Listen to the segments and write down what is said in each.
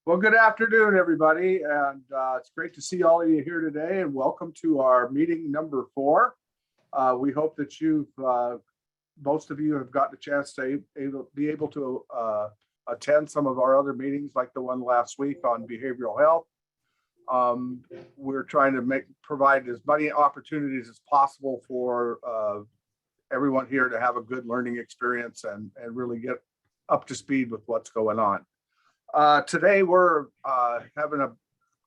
Well, good afternoon, everybody, and it's great to see all of you here today, and welcome to our meeting number 4. We hope that most of you have gotten a chance to be able to attend some of our other meetings, like the one last week on behavioral health. We're trying to provide as many opportunities as possible for everyone here to have a good learning experience and really get up to speed with what's going on. Today we're having a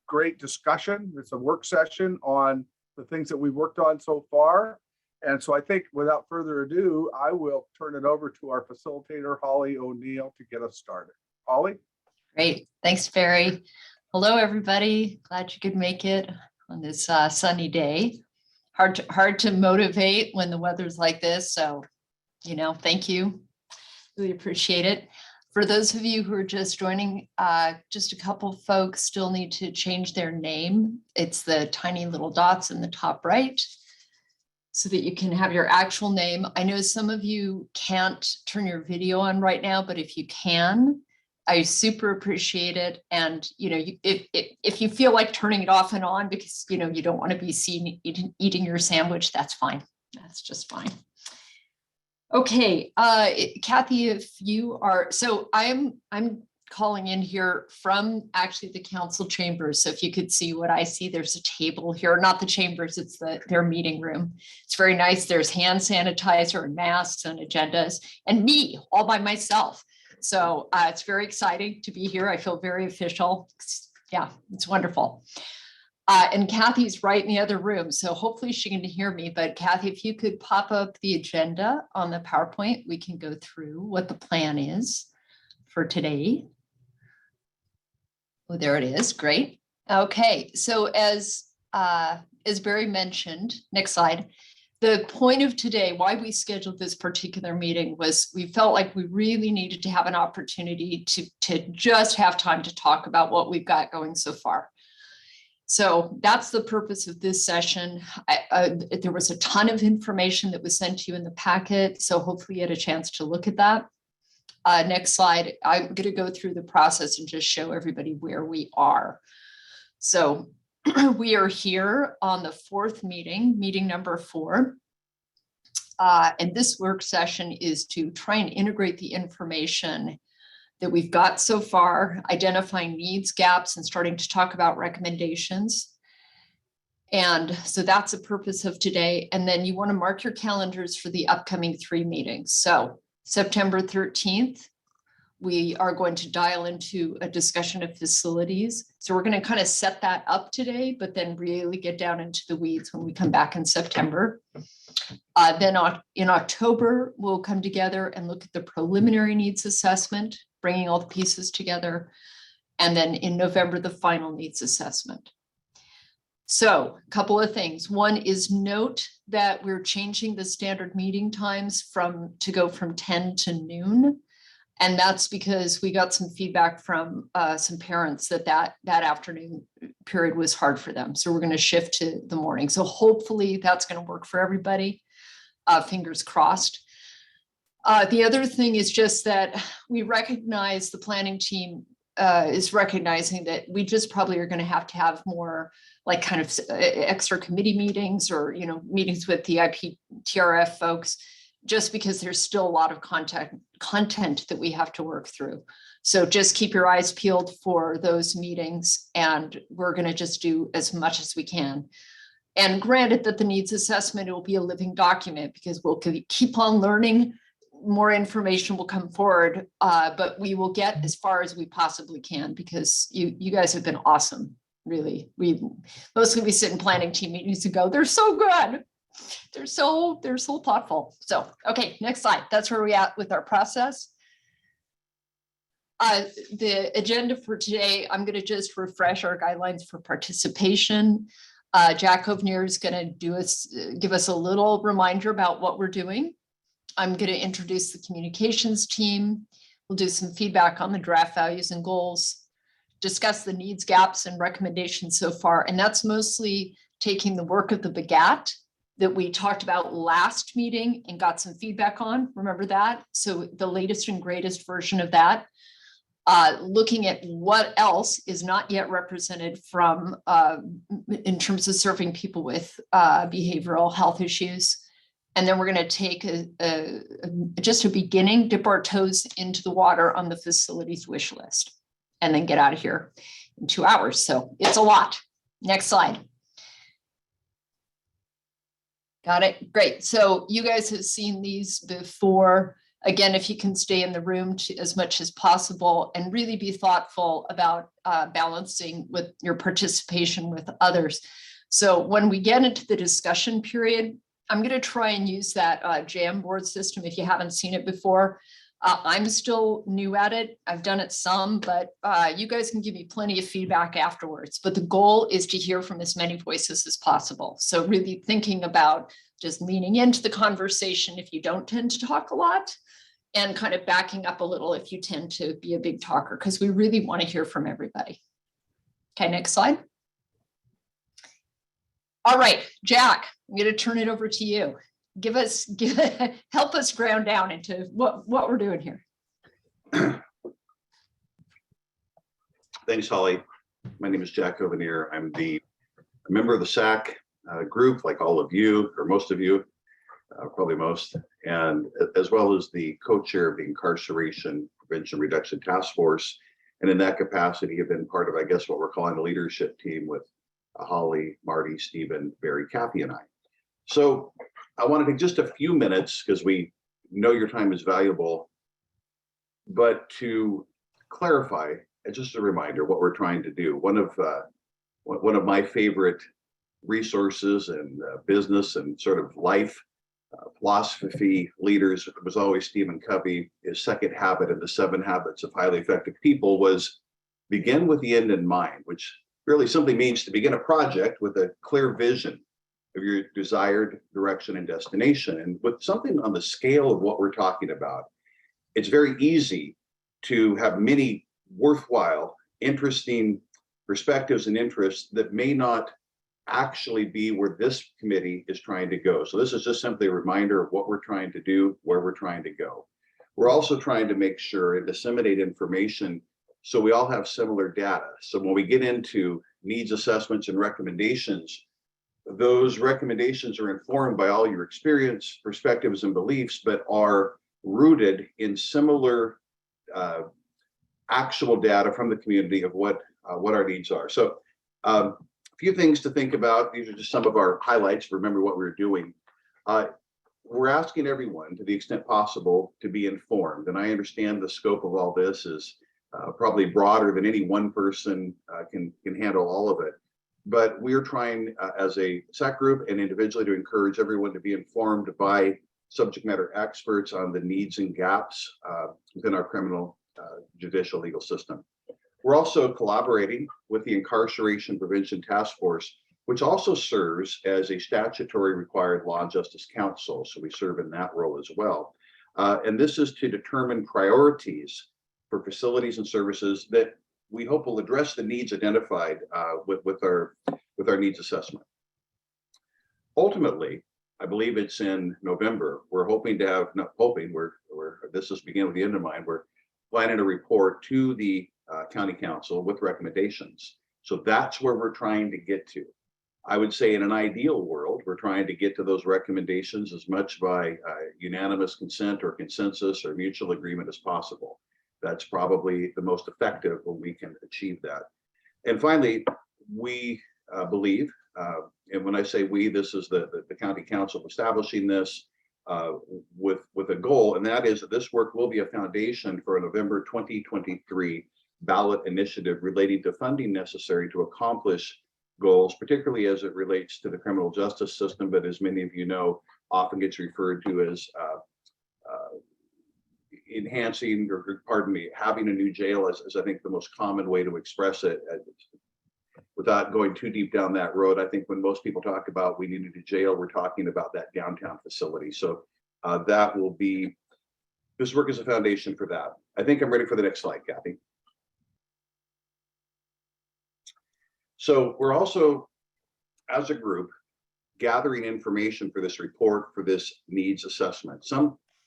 great discussion. It's a work session on the things that we've worked on so far. And so I think without further ado, I will turn it over to our facilitator, Holly O'Neill, to get us started. Holly? Great. Thanks, Barry. Hello, everybody. Glad you could make it on this sunny day. Hard to motivate when the weather's like this. So, thank you. Really appreciate it. For those of you who are just joining, just a couple folks still need to change their name. It's the tiny little dots in the top right so that you can have your actual name. I know some of you can't turn your video on right now, but if you can, I super appreciate it. And, if you feel like turning it off and on because, you don't want to be seen eating your sandwich, that's fine. That's just fine. Okay, Kathy, if you are, so I'm calling in here from actually the council chambers. So if you could see what I see, there's a table here, not the chambers, it's their meeting room. It's very nice. There's hand sanitizer and masks and agendas and me all by myself. So it's very exciting to be here. I feel very official. Yeah, it's wonderful. And Kathy's right in the other room, so hopefully she can hear me. But Kathy, if you could pop up the agenda on the PowerPoint, we can go through what the plan is for today. Oh, there it is. Great. Okay, so as Barry mentioned, next slide. The point of today, why we scheduled this particular meeting, was we felt like we really needed to have an opportunity to just have time to talk about what we've got going so far. So that's the purpose of this session. There was a ton of information that was sent to you in the packet, so hopefully you had a chance to look at that. Next slide. I'm going to go through the process and just show everybody where we are. So we are here on the 4th meeting number 4. And this work session is to try and integrate the information that we've got so far, identifying needs, gaps, and starting to talk about recommendations. And so that's the purpose of today. And then you want to mark your calendars for the upcoming 3 meetings. So September 13th, we are going to dial into a discussion of facilities. So we're going to kind of set that up today, but then really get down into the weeds when we come back in September. Then in October, we'll come together and look at the preliminary needs assessment, bringing all the pieces together. And then in November, the final needs assessment. So a couple of things. One is note that we're changing the standard meeting times to go from 10 to noon. And that's because we got some feedback from some parents that afternoon period was hard for them. So we're going to shift to the morning. So hopefully that's going to work for everybody. Fingers crossed. The other thing is just that we recognize the planning team is recognizing that we just probably are going to have more like kind of extra committee meetings or, meetings with the IPTRF folks, just because there's still a lot of content that we have to work through. So just keep your eyes peeled for those meetings, and we're going to just do as much as we can. And granted that the needs assessment, it will be a living document because we'll keep on learning. More information will come forward, but we will get as far as we possibly can because you guys have been awesome, really. We sit in planning team meetings and go, they're so good. They're so thoughtful. So, okay, next slide. That's where we're at with our process. The agenda for today, I'm going to just refresh our guidelines for participation. Jack Hovnier is going to give us a little reminder about what we're doing. I'm going to introduce the communications team. We'll do some feedback on the draft values and goals, discuss the needs, gaps, and recommendations so far. And that's mostly taking the work of the BGAT that we talked about last meeting and got some feedback on. Remember that? So the latest and greatest version of that. looking at what else is not yet represented from in terms of serving people with behavioral health issues. And then we're going to take just a beginning, dip our toes into the water on the facilities wish list, and then get out of here in 2 hours. So it's a lot. Next slide. Got it. Great. So you guys have seen these before. Again, if you can stay in the room as much as possible and really be thoughtful about balancing with your participation with others. So when we get into the discussion period, I'm going to try and use that Jamboard system if you haven't seen it before. I'm still new at it. I've done it some, but you guys can give me plenty of feedback afterwards. But the goal is to hear from as many voices as possible. So really thinking about just leaning into the conversation if you don't tend to talk a lot, and kind of backing up a little if you tend to be a big talker, because we really want to hear from everybody. Okay, next slide. All right, Jack, I'm going to turn it over to you. Help us ground down into what we're doing here. Thanks, Holly. My name is Jack Ovenier. I'm a member of the SAC group, like all of you, or most of you, probably most, and as well as the co-chair of the Incarceration Prevention Reduction Task Force. And in that capacity, have been part of, I guess, what we're calling the leadership team with Holly, Marty, Stephen, Barry, Kathy, and I. So I want to take just a few minutes, because we know your time is valuable, but to clarify, just a reminder what we're trying to do. One of my favorite resources and business and sort of life philosophy leaders was always Stephen Covey. His second habit in the 7 Habits of Highly Effective People was begin with the end in mind, which really simply means to begin a project with a clear vision of your desired direction and destination. And with something on the scale of what we're talking about, it's very easy to have many worthwhile, interesting perspectives and interests that may not actually be where this committee is trying to go. So this is just simply a reminder of what we're trying to do, where we're trying to go. We're also trying to make sure and disseminate information so we all have similar data. So when we get into needs assessments and recommendations, those recommendations are informed by all your experience, perspectives, and beliefs, but are rooted in similar actual data from the community of what our needs are. So a few things to think about. These are just some of our highlights. Remember what we're doing. We're asking everyone, to the extent possible, to be informed. And I understand the scope of all this is probably broader than any one person can handle all of it. But we're trying as a SAC group and individually to encourage everyone to be informed by subject matter experts on the needs and gaps within our criminal judicial legal system. We're also collaborating with the Incarceration Prevention Task Force, which also serves as a statutory required law and justice counsel. So we serve in that role as well. And this is to determine priorities for facilities and services that we hope will address the needs identified with our needs assessment. Ultimately, I believe it's in November. We're hoping to have, not hoping, this is beginning with the end in mind. We're planning a report to the county council with recommendations. So that's where we're trying to get to. I would say in an ideal world, we're trying to get to those recommendations as much by unanimous consent or consensus or mutual agreement as possible. That's probably the most effective when we can achieve that. And finally, we believe, and when I say we, this is the county council establishing this with a goal, and that is that this work will be a foundation for a November 2023 ballot initiative relating to funding necessary to accomplish goals, particularly as it relates to the criminal justice system, but as many of you know, often gets referred to as enhancing, or pardon me, having a new jail is I think the most common way to express it. Without going too deep down that road, I think when most people talk about we need a new jail, we're talking about that downtown facility. So that will be, this work is a foundation for that. I think I'm ready for the next slide, Kathy. So we're also, as a group, gathering information for this report, for this needs assessment.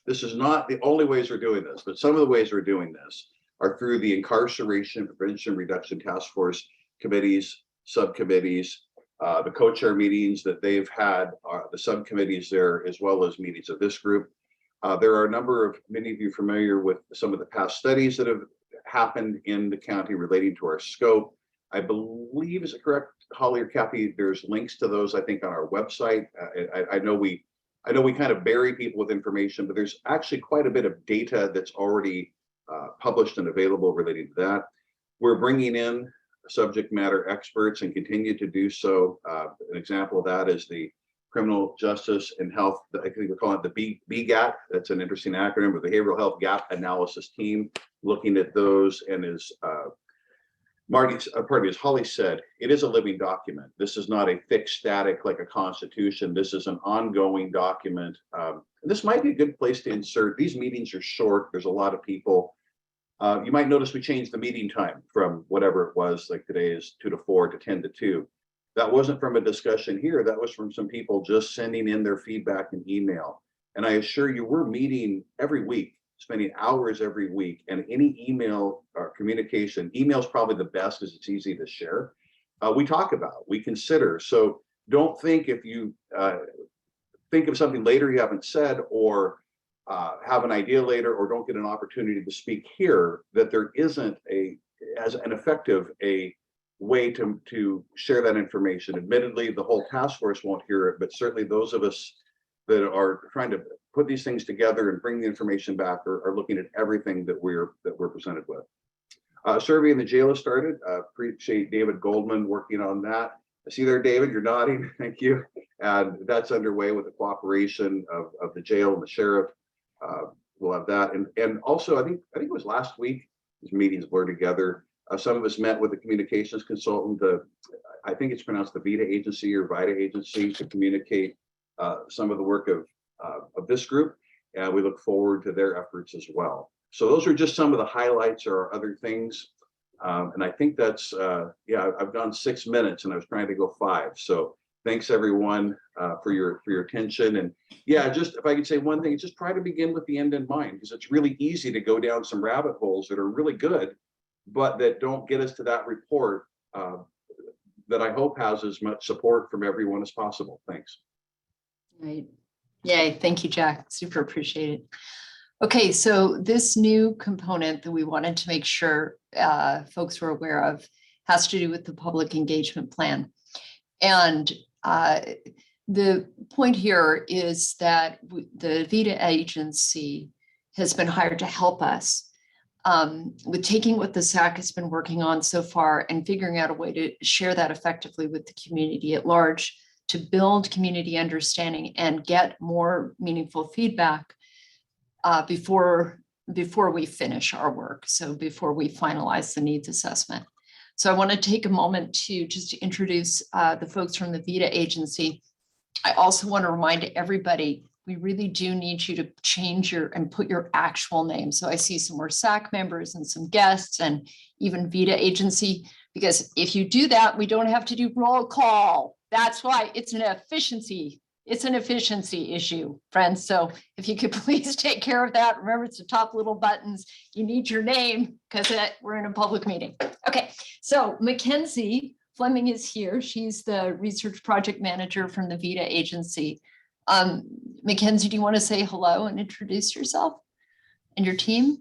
This is not the only ways we're doing this, but some of the ways we're doing this are through the Incarceration Prevention Reduction Task Force committees, subcommittees, the co-chair meetings that they've had, the subcommittees there, as well as meetings of this group. There are a number of, many of you familiar with some of the past studies that have happened in the county relating to our scope. I believe, is it correct, Holly or Kathy, there's links to those, I think, on our website. I know we kind of bury people with information, but there's actually quite a bit of data that's already published and available relating to that. We're bringing in subject matter experts and continue to do so. An example of that is the Criminal Justice and Health, I think we're calling it the BGAT. That's an interesting acronym, the Behavioral Health Gap Analysis Team, looking at those. And as as Holly said, it is a living document. This is not a fixed static like a constitution. This is an ongoing document. This might be a good place to insert. These meetings are short. There's a lot of people. You might notice we changed the meeting time from whatever it was, like today is 2 to 4 to 10 to 2. That wasn't from a discussion here. That was from some people just sending in their feedback in email. And I assure you, we're meeting every week, spending hours every week, and any email or communication, email is probably the best because it's easy to share. We talk about, we consider. So don't think if you think of something later you haven't said, or have an idea later, or don't get an opportunity to speak here, that there isn't as an effective way to share that information. Admittedly, the whole task force won't hear it, but certainly those of us that are trying to put these things together and bring the information back are looking at everything that we're presented with. Survey in the jail has started. Appreciate David Goldman working on that. I see there, David, you're nodding. Thank you. And that's underway with the cooperation of the jail and the sheriff. We'll have that. And also, I think it was last week, these meetings blur together. Some of us met with the communications consultant, I think it's pronounced the VITA agency or VITA agency, to communicate some of the work of this group. And we look forward to their efforts as well. So those are just some of the highlights or other things. And I think that's, I've gone 6 minutes and I was trying to go 5. So thanks everyone for your attention. And yeah, just if I could say one thing, just try to begin with the end in mind, because it's really easy to go down some rabbit holes that are really good, but that don't get us to that report that I hope has as much support from everyone as possible. Thanks. Right. Yay. Thank you, Jack. Super appreciate it. Okay, so this new component that we wanted to make sure folks were aware of has to do with the public engagement plan. And the point here is that the VITA agency has been hired to help us with taking what the SAC has been working on so far and figuring out a way to share that effectively with the community at large, to build community understanding and get more meaningful feedback before we finish our work. So before we finalize the needs assessment. So I want to take a moment to just introduce the folks from the VITA agency. I also want to remind everybody, we really do need you to change and put your actual name. So I see some more SAC members and some guests and even VITA agency, because if you do that, we don't have to do roll call. That's why it's an efficiency issue, friends. So if you could please take care of that. Remember, it's the top little buttons. You need your name because we're in a public meeting. Okay, so Mackenzie Fleming is here. She's the research project manager from the VITA agency. Mackenzie, do you want to say hello and introduce yourself and your team?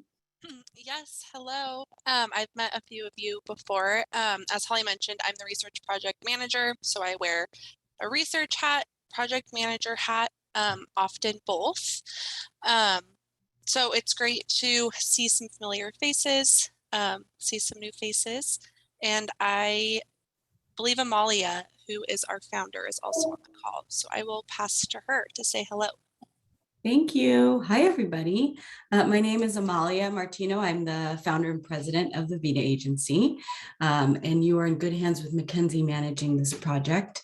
Yes, hello. I've met a few of you before. As Holly mentioned, I'm the research project manager, so I wear a research hat, project manager hat, often both. So it's great to see some familiar faces, see some new faces, and I believe Amalia, who is our founder, is also on the call. So I will pass to her to say hello. Thank you. Hi, everybody. My name is Amalia Martino. I'm the founder and president of the VITA agency, and you are in good hands with Mackenzie managing this project.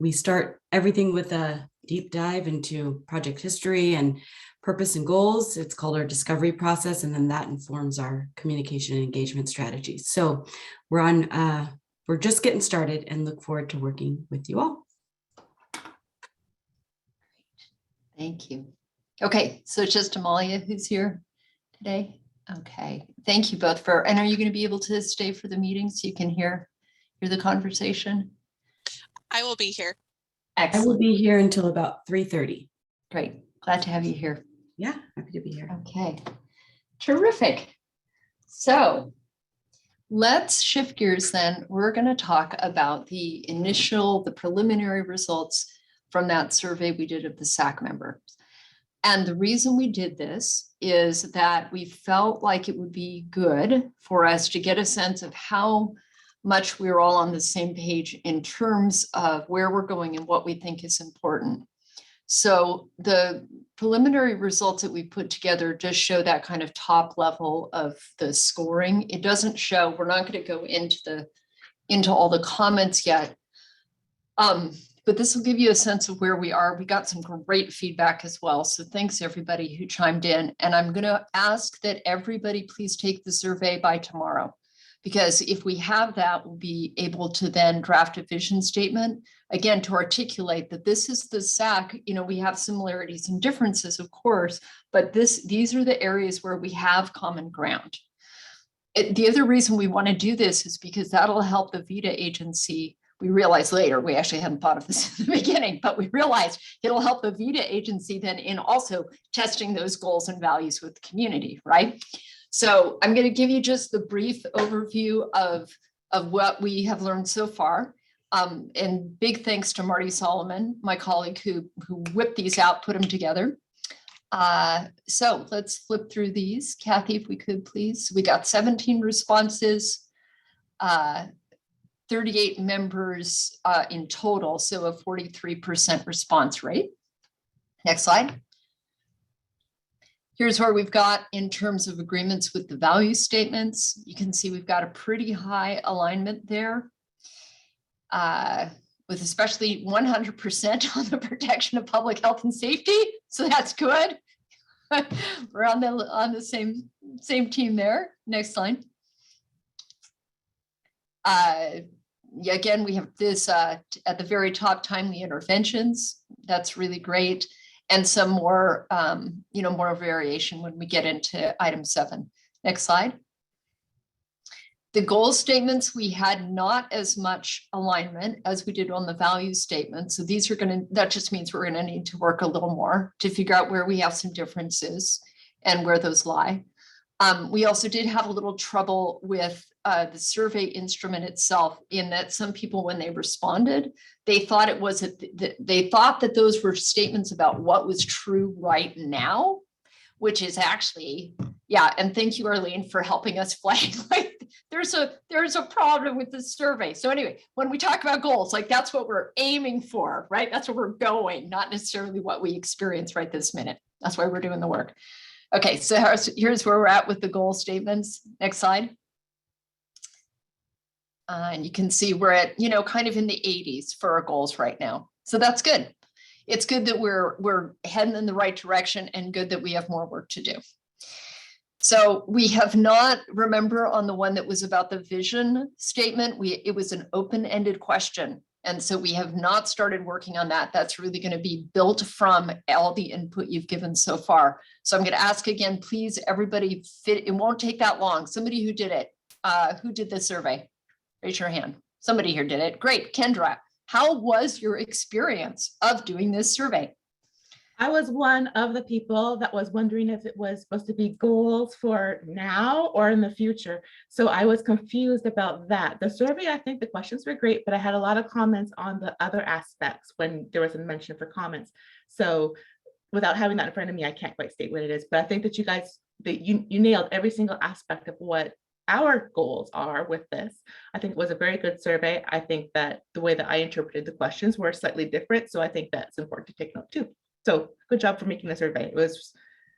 We start everything with a deep dive into project history and purpose and goals. It's called our discovery process, and then that informs our communication and engagement strategies. So we're just getting started and look forward to working with you all. Thank you. Okay, so it's just Amalia who's here today. Okay, thank you both for, and are you going to be able to stay for the meeting so you can hear the conversation? I will be here. I will Excellent, be here until about 3:30. great. Glad to have you here. Yeah, happy to be here. Okay, terrific. So let's shift gears then. We're going to talk about the preliminary results from that survey we did of the SAC members. And the reason we did this is that we felt like it would be good for us to get a sense of how much we're all on the same page in terms of where we're going and what we think is important. So the preliminary results that we put together just show that kind of top level of the scoring. It doesn't show, we're not going to go into all the comments yet. But this will give you a sense of where we are. We got some great feedback as well. So thanks everybody who chimed in. And I'm going to ask that everybody please take the survey by tomorrow, because if we have that, we'll be able to then draft a vision statement, again, to articulate that this is the SAC. You know, we have similarities and differences, of course, but these are the areas where we have common ground. The other reason we want to do this is because that'll help the VITA agency. We realized later, we actually hadn't thought of this in the beginning, but we realized it'll help the VITA agency then in also testing those goals and values with the community, right? So I'm going to give you just the brief overview of what we have learned so far. And big thanks to Marty Solomon, my colleague who whipped these out, put them together. So let's flip through these. Kathy, if we could, please. We got 17 responses, 38 members in total, so a 43% response rate. Next slide. Here's where we've got in terms of agreements with the value statements. You can see we've got a pretty high alignment there, with especially 100% on the protection of public health and safety. So that's good. We're on the same team there. Next slide. Yeah, again, we have this at the very top, timely interventions. That's really great. And some more, more variation when we get into item 7. Next slide. The goal statements, we had not as much alignment as we did on the value statement. So these are that just means we're gonna need to work a little more to figure out where we have some differences and where those lie. We also did have a little trouble with the survey instrument itself, in that some people, when they responded, they thought they thought that those were statements about what was true right now, which is actually, yeah. And thank you, Arlene, for helping us flag. Like there's a problem with the survey. So anyway, when we talk about goals, like that's what we're aiming for, right? That's where we're going, not necessarily what we experience right this minute. That's why we're doing the work. Okay, so here's where we're at with the goal statements. Next slide. And you can see we're at, kind of in the 80s for our goals right now. So that's good. It's good that we're heading in the right direction, and good that we have more work to do. So we have not, remember on the one that was about the vision statement, it was an open-ended question. And so we have not started working on that. That's really going to be built from all the input you've given so far. So I'm going to ask again, please, everybody, it won't take that long. Somebody who did it, who did the survey? Raise your hand. Somebody here did it. Great. Kendra, how was your experience of doing this survey? I was one of the people that was wondering if it was supposed to be goals for now or in the future. So I was confused about that. The survey, I think the questions were great, but I had a lot of comments on the other aspects when there was a mention for comments. So without having that in front of me, I can't quite state what it is, but I think that you guys, you nailed every single aspect of what our goals are with this. I think it was a very good survey. I think that the way that I interpreted the questions were slightly different. So I think that's important to take note too. So good job for making the survey. It was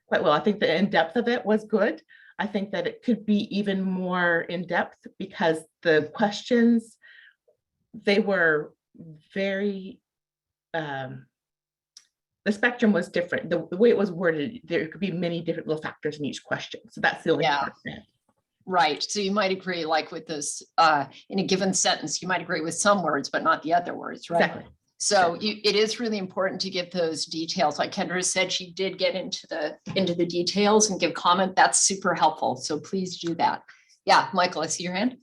quite well. I think the in-depth of it was good. I think that it could be even more in-depth because the questions, they were very, the spectrum was different. The way it was worded, there could be many different little factors in each question. So that's the only part. Right. So you might agree, like with this, in a given sentence, you might agree with some words, but not the other words, right? Exactly. So it is really important to get those details. Like Kendra said, she did get into the details and give comment. That's super helpful. So please do that. Yeah, Michael, I see your hand.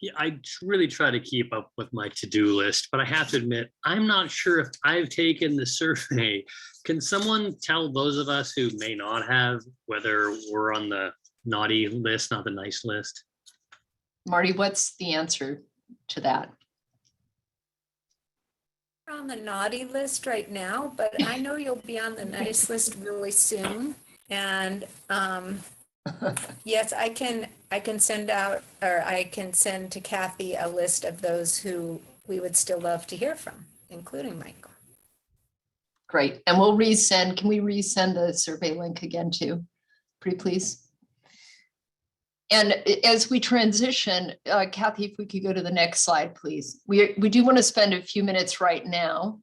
Yeah, I really try to keep up with my to-do list, but I have to admit, I'm not sure if I've taken the survey. Can someone tell those of us who may not have whether we're on the naughty list, not the nice list? Marty, what's the answer to that? We're on the naughty list right now, but I know you'll be on the nice list really soon. And yes, I can send out, or I can send to Kathy a list of those who we would still love to hear from, including Michael. Great. And we'll resend. Can we resend the survey link again too? Pretty please. And as we transition, Kathy, if we could go to the next slide, please. We do want to spend a few minutes right now.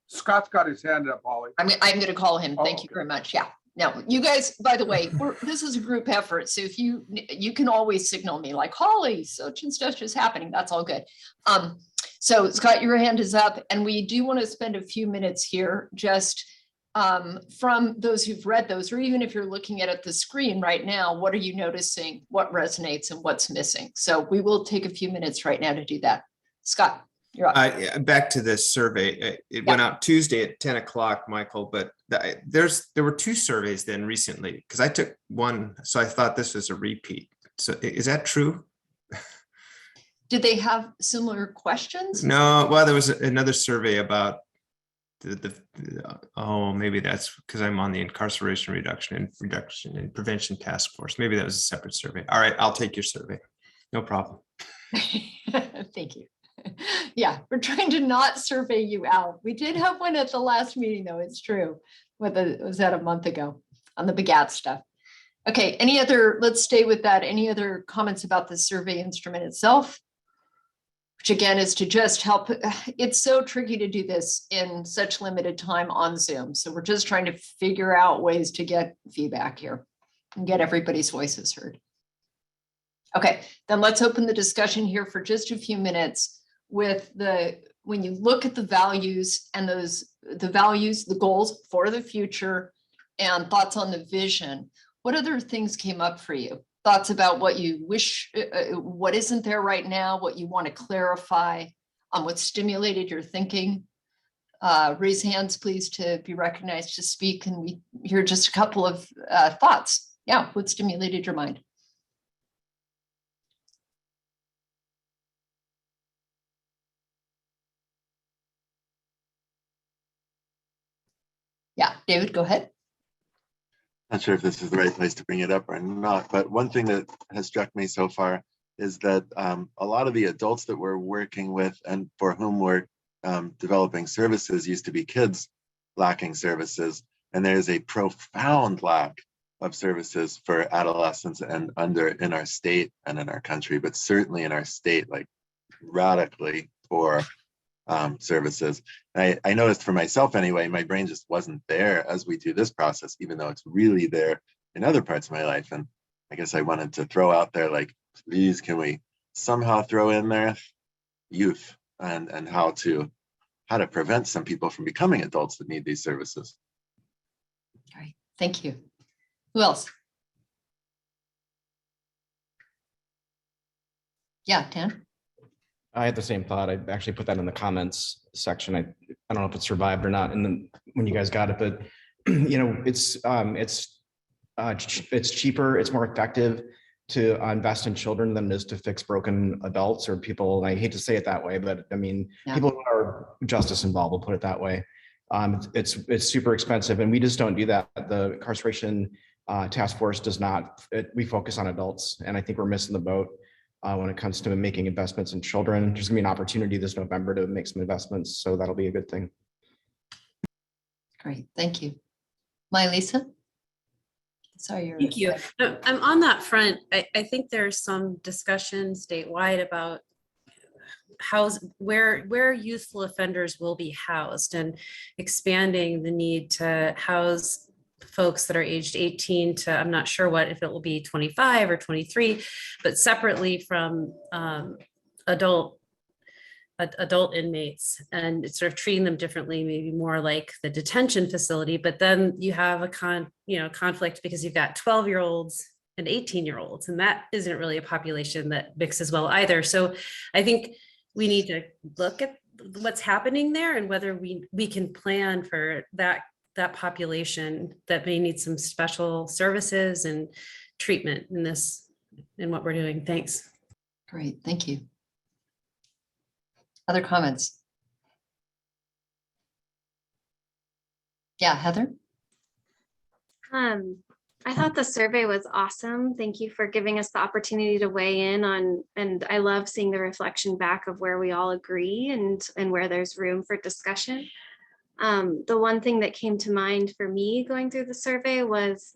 Scott's got his hand up, Holly. I'm going to call him. Thank Oh, you very much. Yeah. Now, you guys, by the way, this is a group effort. So if you can always signal me like, Holly, such and such is happening. That's all good. So Scott, your hand is up, and we do want to spend a few minutes here just from those who've read those, or even if you're looking at the screen right now, what are you noticing? What resonates and what's missing? So we will take a few minutes right now to do that. Scott, you're up. Back to this survey. It went out Tuesday at 10 o'clock, Michael, but there were two surveys then recently, because I took one, so I thought this was a repeat. So is that true? Did they have similar questions? No, well, there was another survey about maybe that's because I'm on the incarceration reduction and prevention task force. Maybe that was a separate survey. All right, I'll take your survey. No problem. Thank you. Yeah, we're trying to not survey you out. We did have one at the last meeting, though. It's true. Was that a month ago on the BGAT stuff? Okay, let's stay with that. Any other comments about the survey instrument itself? Which again is to just help. It's so tricky to do this in such limited time on Zoom. So we're just trying to figure out ways to get feedback here and get everybody's voices heard. Okay, then let's open the discussion here for just a few minutes with when you look at the values and the goals for the future and thoughts on the vision, what other things came up for you? Thoughts about what you wish, what isn't there right now, what you want to clarify, what stimulated your thinking. Raise hands, please, to be recognized to speak. And we hear just a couple of thoughts. Yeah, what stimulated your mind? Yeah, David, go ahead. Not sure if this is the right place to bring it up or not, but one thing that has struck me so far is that a lot of the adults that we're working with and for whom we're developing services used to be kids lacking services. And there's a profound lack of services for adolescents and under in our state and in our country, but certainly in our state, like radically poor services. I noticed for myself anyway, my brain just wasn't there as we do this process, even though it's really there in other parts of my life. And I guess I wanted to throw out there, like, please, can we somehow throw in there youth and how to prevent some people from becoming adults that need these services. All right, thank you. Who else? Yeah, Dan. I had the same thought. I actually put that in the comments section. I don't know if it survived or not. And then when you guys got it, but it's cheaper, it's more effective to invest in children than it is to fix broken adults or people. And I hate to say it that way, but I mean, people who are justice involved, we'll put it that way. It's super expensive, and we just don't do that. The incarceration task force does not. We focus on adults, and I think we're missing the boat. When it comes to making investments in children. There's gonna be an opportunity this November to make some investments, so that'll be a good thing. Great, thank you. Lisa? Sorry, Thank you. I'm on that front. I think there's some discussion statewide about where youthful offenders will be housed and expanding the need to house folks that are aged 18 to, I'm not sure if it will be 25 or 23, but separately from adult adult inmates, and it's sort of treating them differently, maybe more like the detention facility. But then you have a conflict because you've got 12-year-olds and 18-year-olds, and that isn't really a population that mixes well either. So I think we need to look at what's happening there and whether we can plan for that population that may need some special services and treatment in what we're doing. Thanks. Great, thank you. Other comments? Yeah, Heather? I thought the survey was awesome. Thank you for giving us the opportunity to weigh in on, and I love seeing the reflection back of where we all agree and where there's room for discussion. The one thing that came to mind for me going through the survey was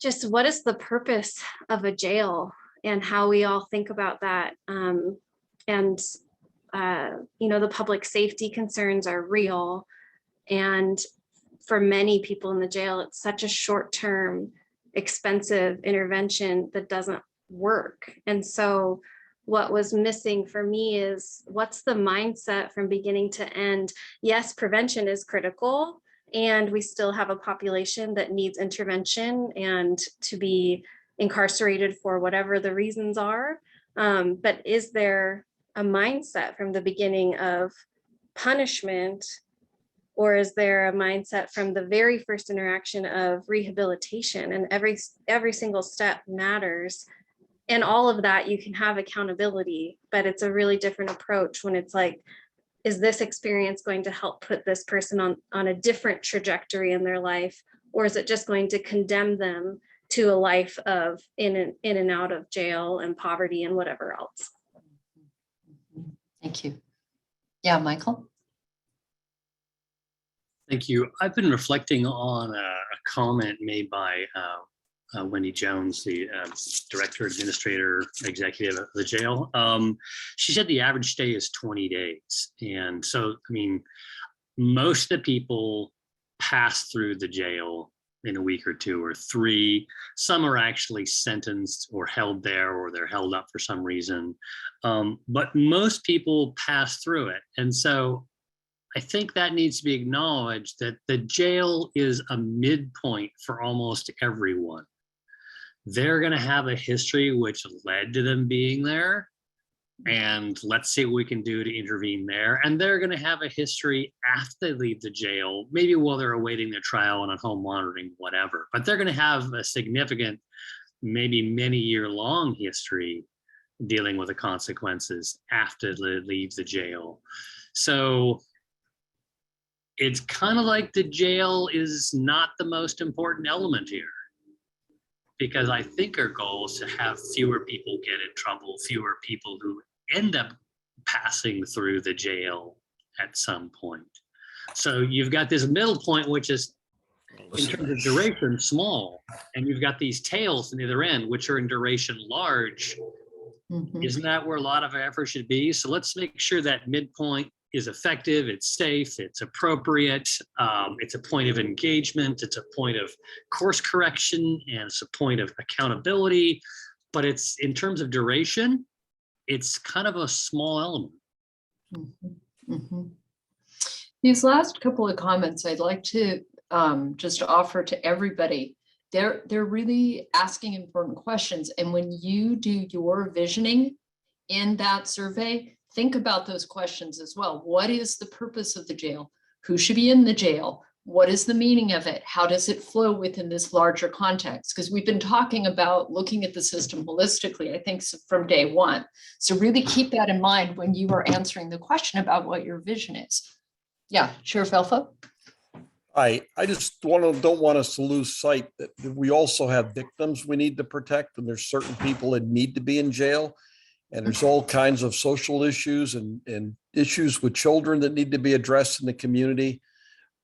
just what is the purpose of a jail and how we all think about that. The public safety concerns are real. And for many people in the jail, it's such a short-term, expensive intervention that doesn't work. And so what was missing for me is what's the mindset from beginning to end? Yes, prevention is critical, and we still have a population that needs intervention and to be incarcerated for whatever the reasons are. But is there a mindset from the beginning of punishment, or is there a mindset from the very first interaction of rehabilitation? And every single step matters. And all of that, you can have accountability, but it's a really different approach when it's like, is this experience going to help put this person on a different trajectory in their life? Or is it just going to condemn them to a life of in and out of jail and poverty and whatever else? Thank you. Yeah, Michael? Thank you. I've been reflecting on a comment made by Wendy Jones, the director, administrator, executive of the jail. She said the average stay is 20 days. And so, I mean, most of the people pass through the jail in a week or 2 or 3. Some are actually sentenced or held there, or they're held up for some reason. But most people pass through it. And so I think that needs to be acknowledged, that the jail is a midpoint for almost everyone. They're going to have a history which led to them being there. And let's see what we can do to intervene there. And they're going to have a history after they leave the jail, maybe while they're awaiting their trial and on home monitoring, whatever. But they're going to have a significant, maybe many-year-long history dealing with the consequences after they leave the jail. So it's kind of like the jail is not the most important element here, because I think our goal is to have fewer people get in trouble, fewer people who end up passing through the jail at some point. So you've got this middle point, which is in terms of duration small, and you've got these tails on the other end, which are in duration large. Mm-hmm. Isn't that where a lot of our effort should be? So let's make sure that midpoint is effective, it's safe, it's appropriate, it's a point of engagement, it's a point of course correction, and it's a point of accountability. But it's, in terms of duration, it's kind of a small element. Mm-hmm. Mm-hmm. These last couple of comments I'd like to just offer to everybody. They're really asking important questions. And when you do your visioning in that survey, think about those questions as well. What is the purpose of the jail? Who should be in the jail? What is the meaning of it? How does it flow within this larger context? Because we've been talking about looking at the system holistically, I think, from day one. So really keep that in mind when you are answering the question about what your vision is. Yeah, Sheriff Elfo? I just don't want us to lose sight that we also have victims we need to protect, and there's certain people that need to be in jail. And there's all kinds of social issues and issues with children that need to be addressed in the community.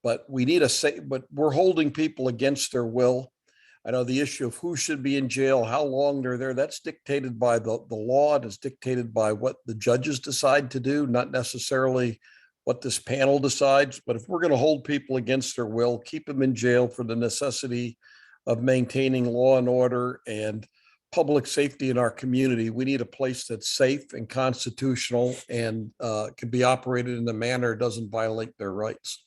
But we need but we're holding people against their will. I know the issue of who should be in jail, how long they're there, that's dictated by the law. It is dictated by what the judges decide to do, not necessarily what this panel decides. But if we're going to hold people against their will, keep them in jail for the necessity of maintaining law and order and public safety in our community, we need a place that's safe and constitutional and can be operated in a manner that doesn't violate their rights.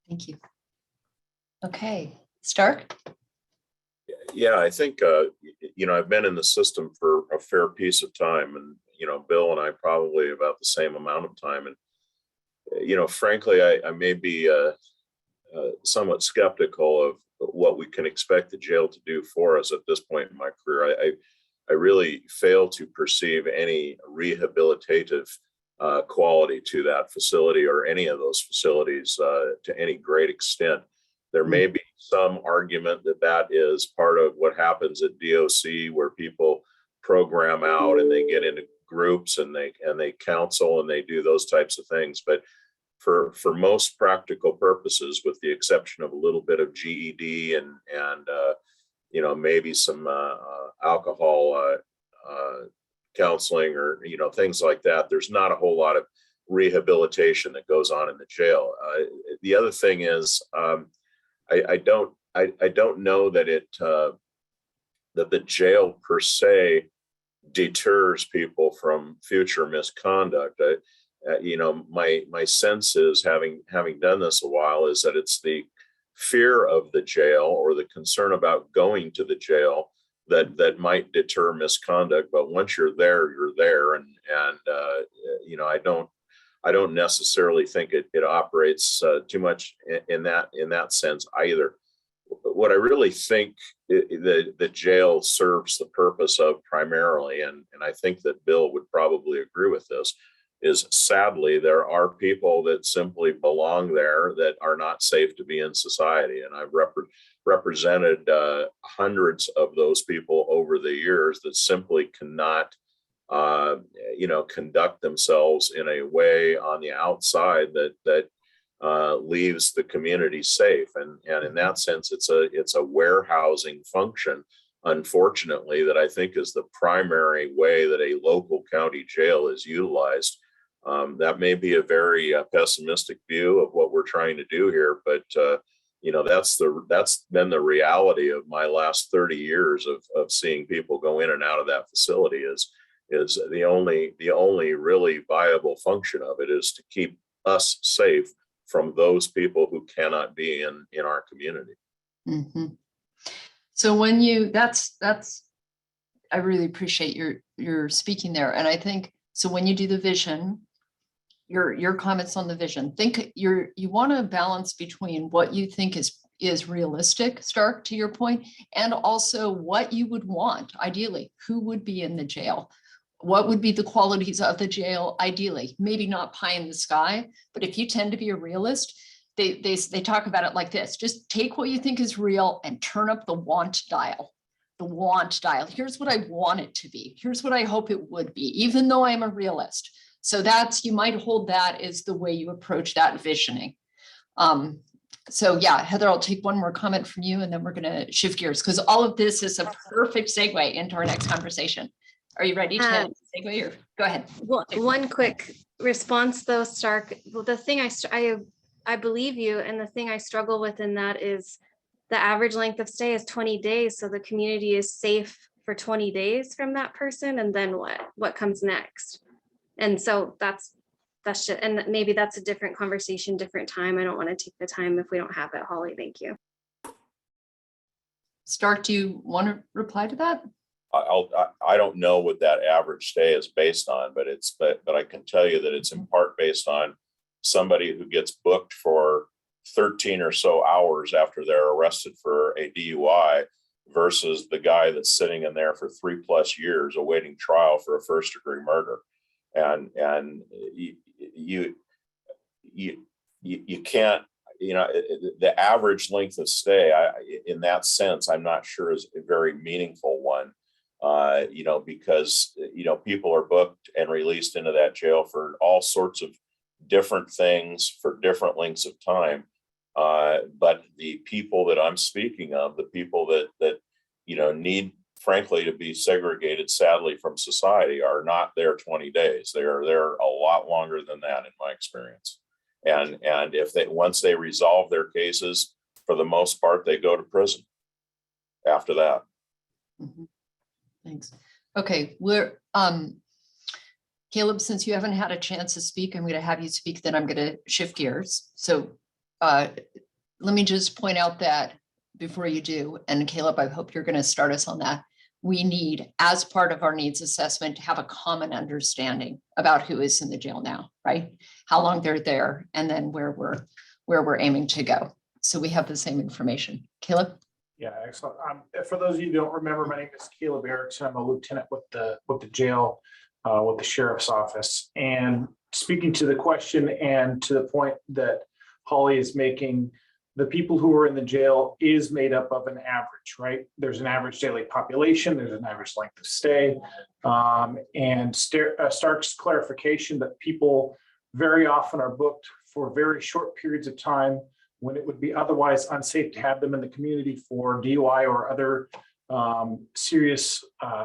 Thank you. Okay, Stark? Yeah, I think, I've been in the system for a fair piece of time, and, Bill and I probably about the same amount of time. And, frankly, I may be somewhat skeptical of what we can expect the jail to do for us at this point in my career. I really fail to perceive any rehabilitative quality to that facility or any of those facilities to any great extent. There may be some argument that that is part of what happens at DOC, where people program out and they get into groups and they counsel and they do those types of things. But for most practical purposes, with the exception of a little bit of GED and maybe some alcohol counseling or things like that, there's not a whole lot of rehabilitation that goes on in the jail. The other thing is, I don't know that that the jail per se deters people from future misconduct. My sense is, having done this a while, is that it's the fear of the jail or the concern about going to the jail that might deter misconduct. But once you're there, you're there, and I don't necessarily think it operates too much in that sense either. What I really think the jail serves the purpose of primarily, and I think that Bill would probably agree with this, is sadly there are people that simply belong there that are not safe to be in society. And I've represented hundreds of those people over the years that simply cannot conduct themselves in a way on the outside that leaves the community safe. And in that sense, it's a warehousing function, unfortunately, that I think is the primary way that a local county jail is utilized. That may be a very pessimistic view of what we're trying to do here, but that's been the reality of my last 30 years of seeing people go in and out of that facility. Is the only really viable function of it is to keep us safe from those people who cannot be in our community. Mm-hmm. So when I really appreciate your speaking there. And I think, so when you do the vision, your comments on the vision, you want to balance between what you think is realistic, Stark, to your point, and also what you would want, ideally, who would be in the jail. What would be the qualities of the jail, ideally? Maybe not pie in the sky, but if you tend to be a realist, they talk about it like this: just take what you think is real and turn up the want dial. The want dial. Here's what I want it to be. Here's what I hope it would be, even though I'm a realist. So you might hold that as the way you approach that visioning. So yeah, Heather, I'll take one more comment from you and then we're going to shift gears, because all of this is a perfect segue into our next conversation. Are you ready to segue, or go ahead? One quick response though, Stark. Well, the thing I believe you, and the thing I struggle with in that is the average length of stay is 20 days. So the community is safe for 20 days from that person. And then what comes next? And so that's just, and maybe that's a different conversation, different time. I don't want to take the time if we don't have it. Holly, thank you. Stark, do you want to reply to that? I don't know what that average stay is based on, but I can tell you that it's in part based on somebody who gets booked for 13 or so hours after they're arrested for a DUI versus the guy that's sitting in there for 3+ years awaiting trial for a first-degree murder. And you can't, the average length of stay, in that sense, I'm not sure is a very meaningful one. Because people are booked and released into that jail for all sorts of different things for different lengths of time. But the people that I'm speaking of, the people that need, frankly, to be segregated, sadly, from society, are not there 20 days. They are there a lot longer than that, in my experience. And once they resolve their cases, for the most part, they go to prison after that. Mm-hmm. Thanks. Okay, Caleb, since you haven't had a chance to speak, I'm going to have you speak, then I'm going to shift gears. So let me just point out that before you do, and Caleb, I hope you're going to start us on that. We need, as part of our needs assessment, to have a common understanding about who is in the jail now, right? How long they're there, and then where we're aiming to go. So we have the same information. Caleb? Yeah, excellent. For those of you who don't remember, my name is Caleb Erickson. I'm a lieutenant with the jail, with the sheriff's office. And speaking to the question and to the point that Holly is making, the people who are in the jail is made up of an average, right? There's an average daily population, there's an average length of stay. And Stark's clarification that people very often are booked for very short periods of time when it would be otherwise unsafe to have them in the community for DUI or other serious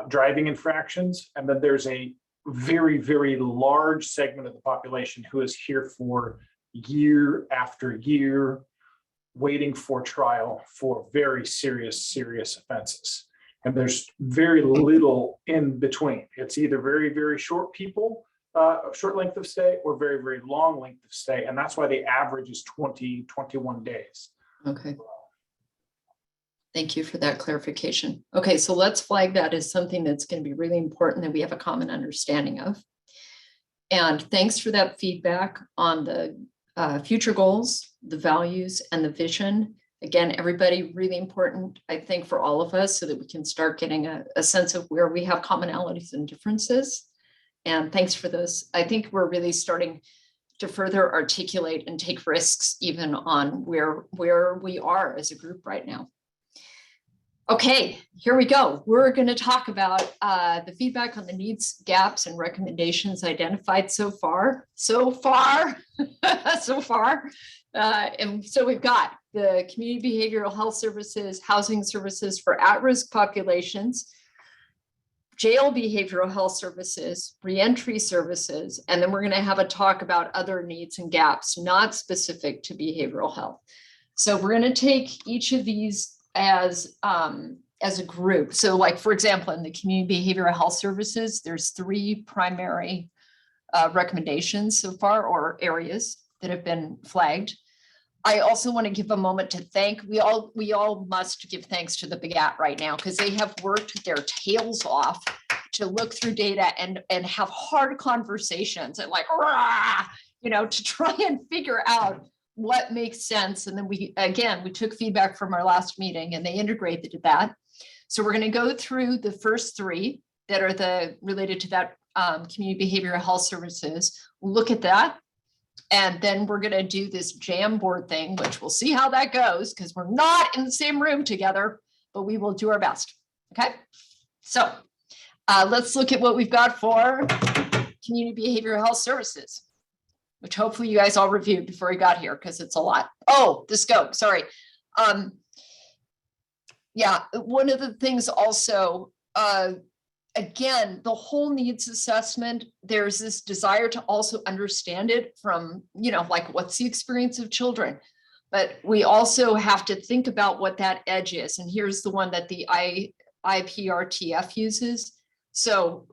driving infractions. And then there's a very, very large segment of the population who is here for year after year, waiting for trial for very serious offenses. And there's very little in between. It's either very, very short people, short length of stay, or very, very long length of stay. And that's why the average is 21 days. Okay. Thank you for that clarification. Okay, so let's flag that as something that's going to be really important that we have a common understanding of. And thanks for that feedback on the future goals, the values, and the vision. Again, everybody, really important, I think, for all of us so that we can start getting a sense of where we have commonalities and differences. And thanks for those. I think we're really starting to further articulate and take risks even on where we are as a group right now. Okay, here we go. We're going to talk about the feedback on the needs, gaps, and recommendations identified so far. And so we've got the community behavioral health services, housing services for at-risk populations, jail behavioral health services, reentry services, and then we're going to have a talk about other needs and gaps not specific to behavioral health. So we're going to take each of these as a group. So like, for example, in the community behavioral health services, there's 3 primary recommendations so far, or areas that have been flagged. I also want to give a moment to thank, we all must give thanks to the BGAT right now, because they have worked their tails off to look through data and have hard conversations and like, to try and figure out what makes sense. And then we took feedback from our last meeting and they integrated that. So we're going to go through the first 3 that are related to that community behavioral health services. We'll look at that. And then we're going to do this jam board thing, which we'll see how that goes because we're not in the same room together, but we will do our best. Okay. So let's look at what we've got for community behavioral health services, which hopefully you guys all reviewed before you got here because it's a lot. Oh, the scope, sorry. Yeah, one of the things also, again, the whole needs assessment, there's this desire to also understand it from, like what's the experience of children, but we also have to think about what that edge is. And here's the one that the IPRTF uses. So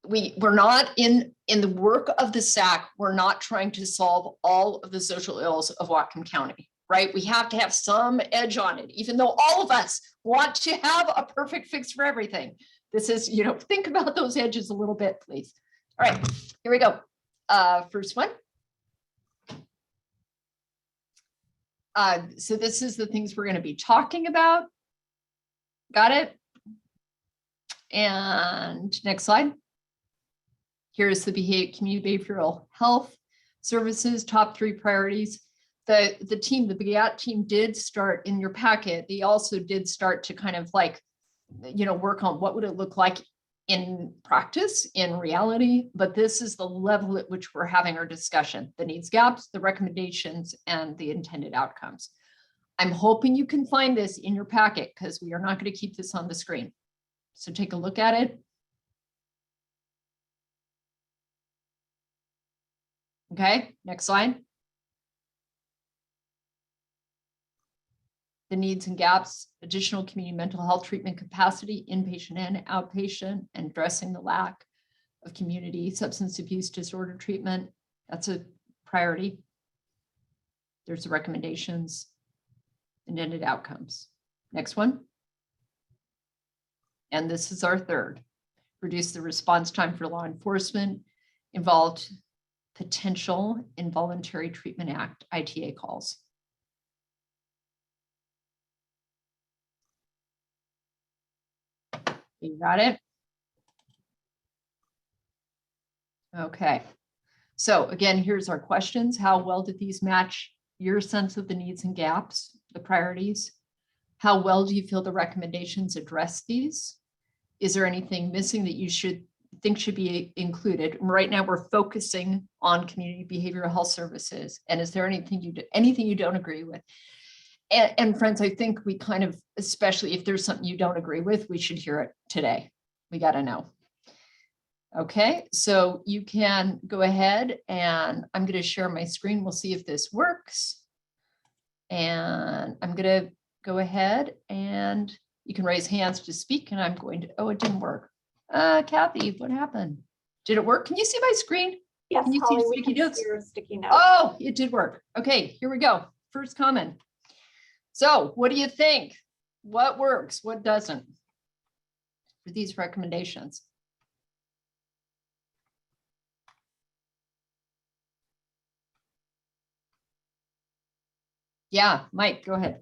we're not in the work of the SAC, we're not trying to solve all of the social ills of Whatcom County, right? We have to have some edge on it, even though all of us want to have a perfect fix for everything. This is, think about those edges a little bit, please. All right, here we go. First one. So this is the things we're going to be talking about. Got it? And next slide. Here's the community behavioral health services, top 3 priorities. The BGAT team did start in your packet. They also did start to kind of like, work on what would it look like in practice, in reality, but this is the level at which we're having our discussion, the needs gaps, the recommendations, and the intended outcomes. I'm hoping you can find this in your packet because we are not going to keep this on the screen. So take a look at it. Okay, next slide. the needs and gaps, additional community mental health treatment capacity, inpatient and outpatient, and addressing the lack of community substance abuse disorder treatment. That's a priority. There's the recommendations, intended outcomes. Next one. And this is our third. Reduce the response time for law enforcement, involved potential involuntary treatment act, ITA calls. You got it? Okay. So again, here's our questions. How well did these match your sense of the needs and gaps, the priorities? How well do you feel the recommendations address these? Is there anything missing that you think should be included? Right now, we're focusing on community behavioral health services. And is there anything you don't agree with? And friends, I think we kind of, especially if there's something you don't agree with, we should hear it today. We got to know. Okay, so you can go ahead and I'm going to share my screen. We'll see if this works. And I'm going to go ahead and you can raise hands to speak and I'm going to, oh, it didn't work. Kathy, what happened? Did it work? Can you see my screen? Yes, can you Holly, see we sticky can notes? see your sticky notes. Oh, it did work. Okay, here we go. First comment. So what do you think? What works? What doesn't for these recommendations? Yeah, Mike, go ahead.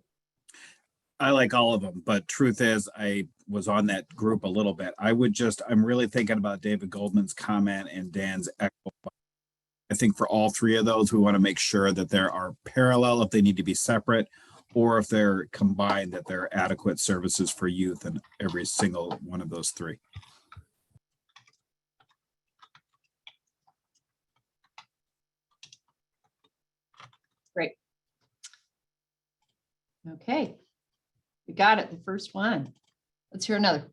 I like all of them, but truth is, I was on that group a little bit. I'm really thinking about David Goldman's comment and Dan's echo. I think for all three of those, we want to make sure that there are parallel if they need to be separate, or if they're combined, that there are adequate services for youth in every single one of those three. Great. Okay, we got it, the first one. Let's hear another.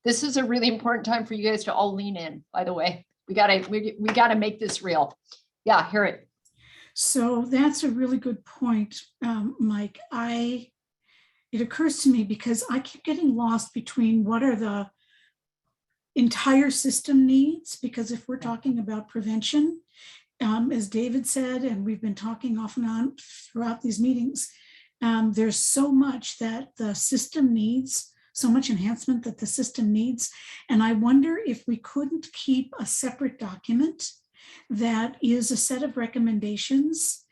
This is a really important time for you guys to all lean in, by the way. We gotta make this real. Yeah, hear it. So that's a really good point, Mike. It occurs to me because I keep getting lost between what are the entire system needs, because if we're talking about prevention, as David said, and we've been talking off and on throughout these meetings, there's so much that the system needs, so much enhancement that the system needs. And I wonder if we couldn't keep a separate document that is a set of recommendations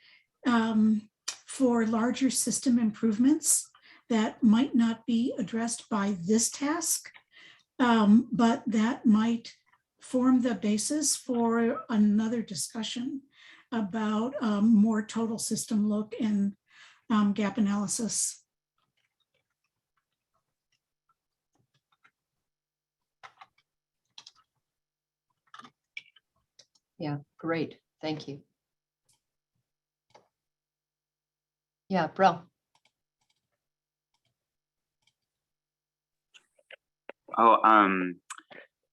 for larger system improvements that might not be addressed by this task, but that might form the basis for another discussion about more total system look and gap analysis. Yeah, great. Thank you. Yeah, Bro. Oh,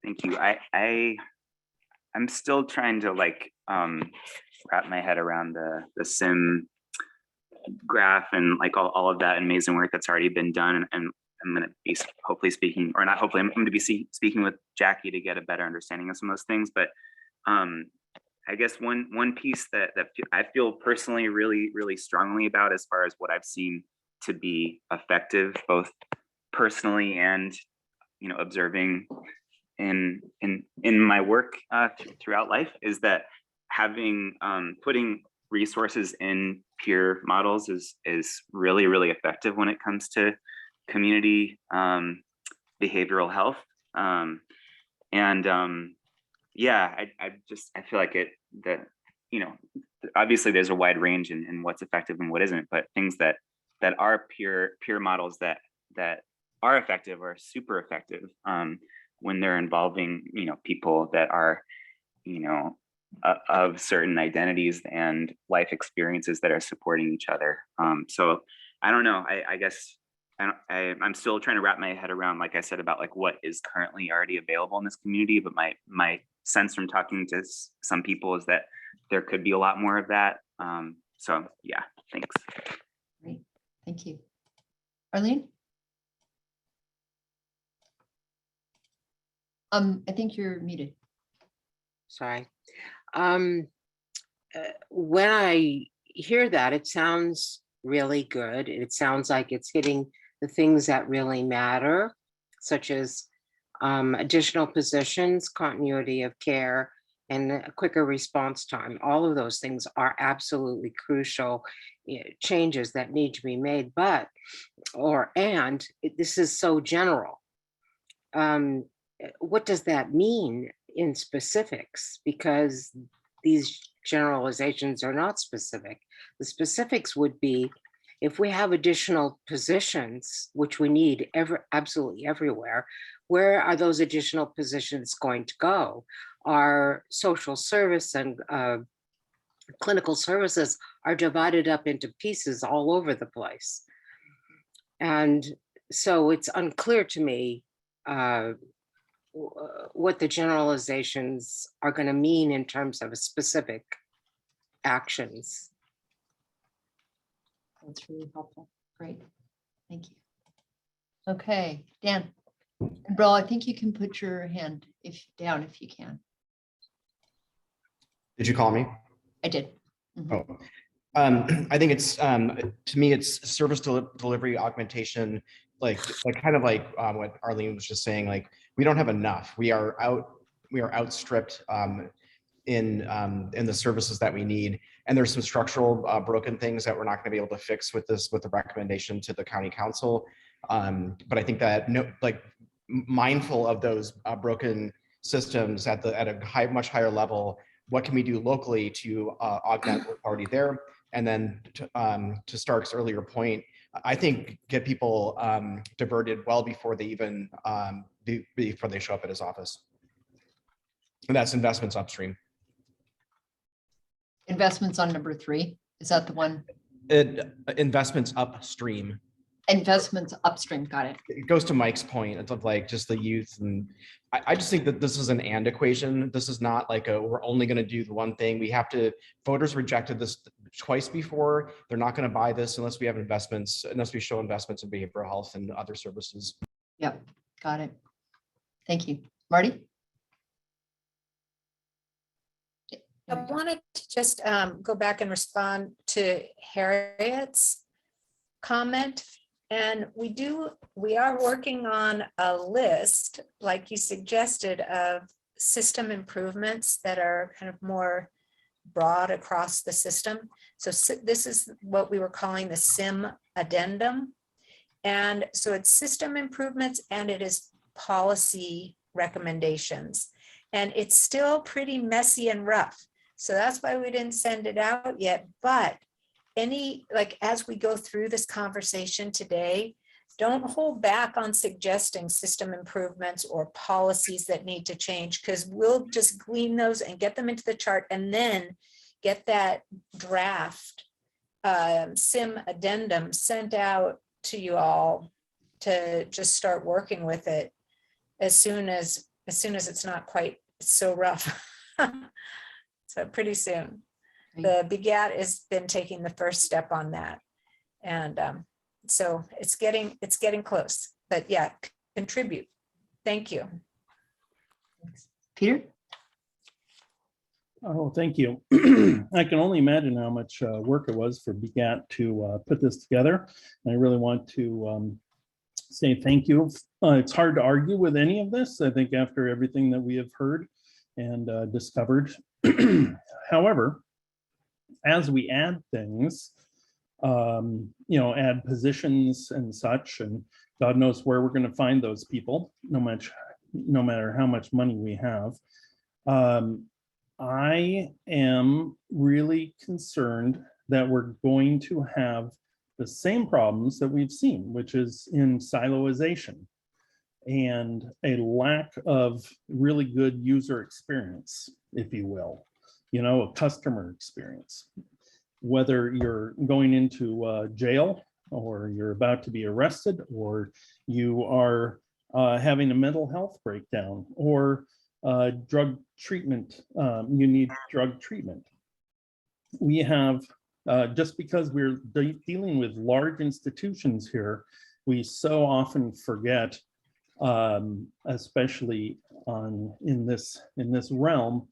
thank you. I'm still trying to wrap my head around the SIM graph and all of that amazing work that's already been done. And I'm going to be hopefully speaking, or not hopefully, I'm going to be speaking with Jackie to get a better understanding of some of those things. But I guess one piece that I feel personally really strongly about, as far as what I've seen to be effective, both personally and observing in my work throughout life, is that having putting resources in peer models is really effective when it comes to community behavioral health. Yeah, I feel like that obviously there's a wide range in what's effective and what isn't, but things that are peer models that are effective or super effective when they're involving people that are of certain identities and life experiences that are supporting each other. So I don't know. I guess I'm still trying to wrap my head around, like I said, about what is currently already available in this community. But my sense from talking to some people is that there could be a lot more of that. So yeah, thanks. Great, thank you. Arlene? I think you're muted. Sorry. When I hear that, it sounds really good. It sounds like it's hitting the things that really matter, such as additional positions, continuity of care, and a quicker response time. All of those things are absolutely crucial changes that need to be made. This is so general. What does that mean in specifics? Because these generalizations are not specific. The specifics would be if we have additional positions, which we need absolutely everywhere, where are those additional positions going to go? Our social service and clinical services are divided up into pieces all over the place. And so it's unclear to me what the generalizations are going to mean in terms of specific actions. That's really helpful. Great. Thank you. Okay, Dan. And Bro, I think you can put your hand down if you can. Did you call me? I did. Oh, I think it's to me it's service delivery augmentation, like kind of like what Arlene was just saying. Like we don't have enough. We are outstripped in the services that we need, and there's some structural broken things that we're not going to be able to fix with the recommendation to the county council. But I think that mindful of those broken systems at a much higher level, what can we do locally to augment what's already there? And then to Stark's earlier point, I think get people diverted well before they even before they show up at his office. And that's investments upstream. Investments on number 3. Is that the one? Investments upstream. Investments upstream. Got it. It goes to Mike's point of like just the youth, and I just think that this is an and equation. This is not like we're only going to do the one thing. We have to. Voters rejected this twice before. They're not going to buy this unless we have investments, unless we show investments in behavioral health and other services. Yep, got it. Thank you, Marty. I wanted to just go back and respond to Harriet's comment. And we are working on a list, like you suggested, of system improvements that are kind of more broad across the system. So this is what we were calling the SIM addendum. And so it's system improvements and it is policy recommendations. And it's still pretty messy and rough. So that's why we didn't send it out yet. But as we go through this conversation today, don't hold back on suggesting system improvements or policies that need to change, because we'll just glean those and get them into the chart and then get that draft SIM addendum sent out to you all to just start working with it as soon as it's not quite so rough. So pretty soon. The BGAT has been taking the first step on that. And so it's getting close, but yeah, contribute. Thank you. Peter? Oh, thank you. I can only imagine how much work it was for BGAT to put this together. And I really want to say thank you. It's hard to argue with any of this, I think, after everything that we have heard and discovered. However, as we add things, add positions and such, and God knows where we're going to find those people, no matter how much money we have. I am really concerned that we're going to have the same problems that we've seen, which is in siloization and a lack of really good user experience, if you will, a customer experience. Whether you're going into jail or you're about to be arrested or you are having a mental health breakdown or drug treatment, you need drug treatment. We have just because we're dealing with large institutions here, we so often forget, especially in this realm,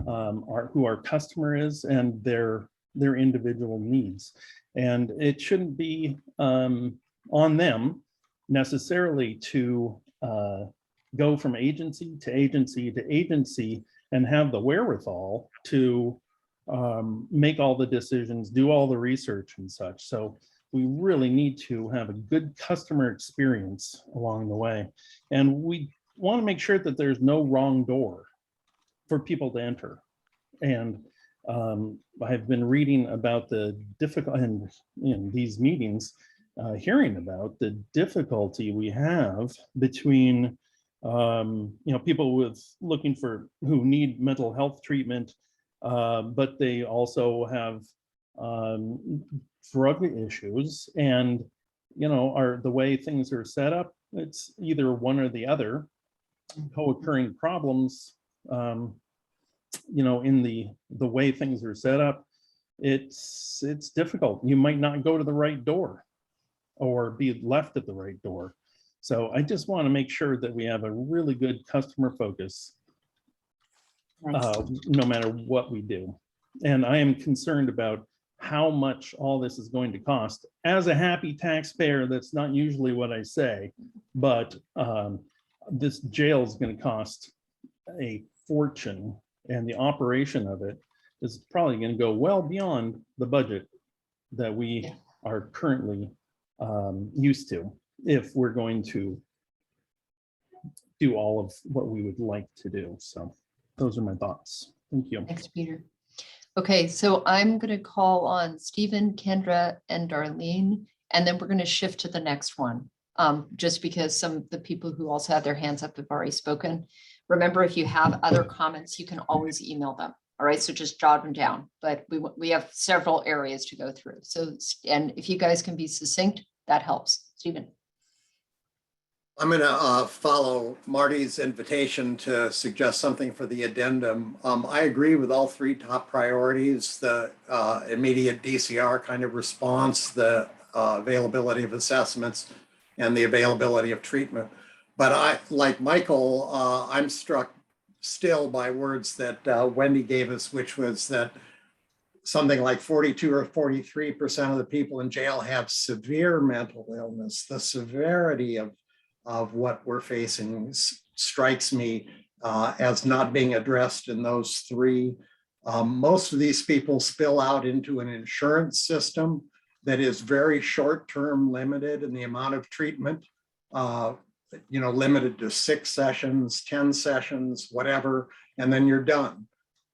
who our customer is and their individual needs. And it shouldn't be on them necessarily to go from agency to agency to agency and have the wherewithal to make all the decisions, do all the research and such. So we really need to have a good customer experience along the way. And we want to make sure that there's no wrong door for people to enter. And I've been reading about the difficult, and in these meetings, hearing about the difficulty we have between people who need mental health treatment, but they also have drug issues, and the way things are set up, it's either one or the other. Co-occurring problems, in the way things are set up, it's difficult. You might not go to the right door or be left at the right door. So I just want to make sure that we have a really good customer focus, no matter what we do. And I am concerned about how much all this is going to cost. As a happy taxpayer, that's not usually what I say, but this jail is going to cost a fortune, and the operation of it is probably going to go well beyond the budget that we are currently used to, if we're going to do all of what we would like to do. So those are my thoughts. Thank you. Thanks, Peter. Okay, so I'm going to call on Stephen, Kendra, and Darlene, and then we're going to shift to the next one. Just because some of the people who also have their hands up have already spoken. Remember, if you have other comments, you can always email them. All right, so just jot them down. But we have several areas to go through. So, and if you guys can be succinct, that helps. Stephen. I'm going to follow Marty's invitation to suggest something for the addendum. I agree with all three top priorities: the immediate DCR kind of response, the availability of assessments, and the availability of treatment. But I, like Michael, I'm struck still by words that Wendy gave us, which was that something like 42 or 43% of the people in jail have severe mental illness. The severity of what we're facing strikes me as not being addressed in those three. Most of these people spill out into an insurance system that is very short-term limited in the amount of treatment, limited to 6 sessions, 10 sessions, whatever, and then you're done.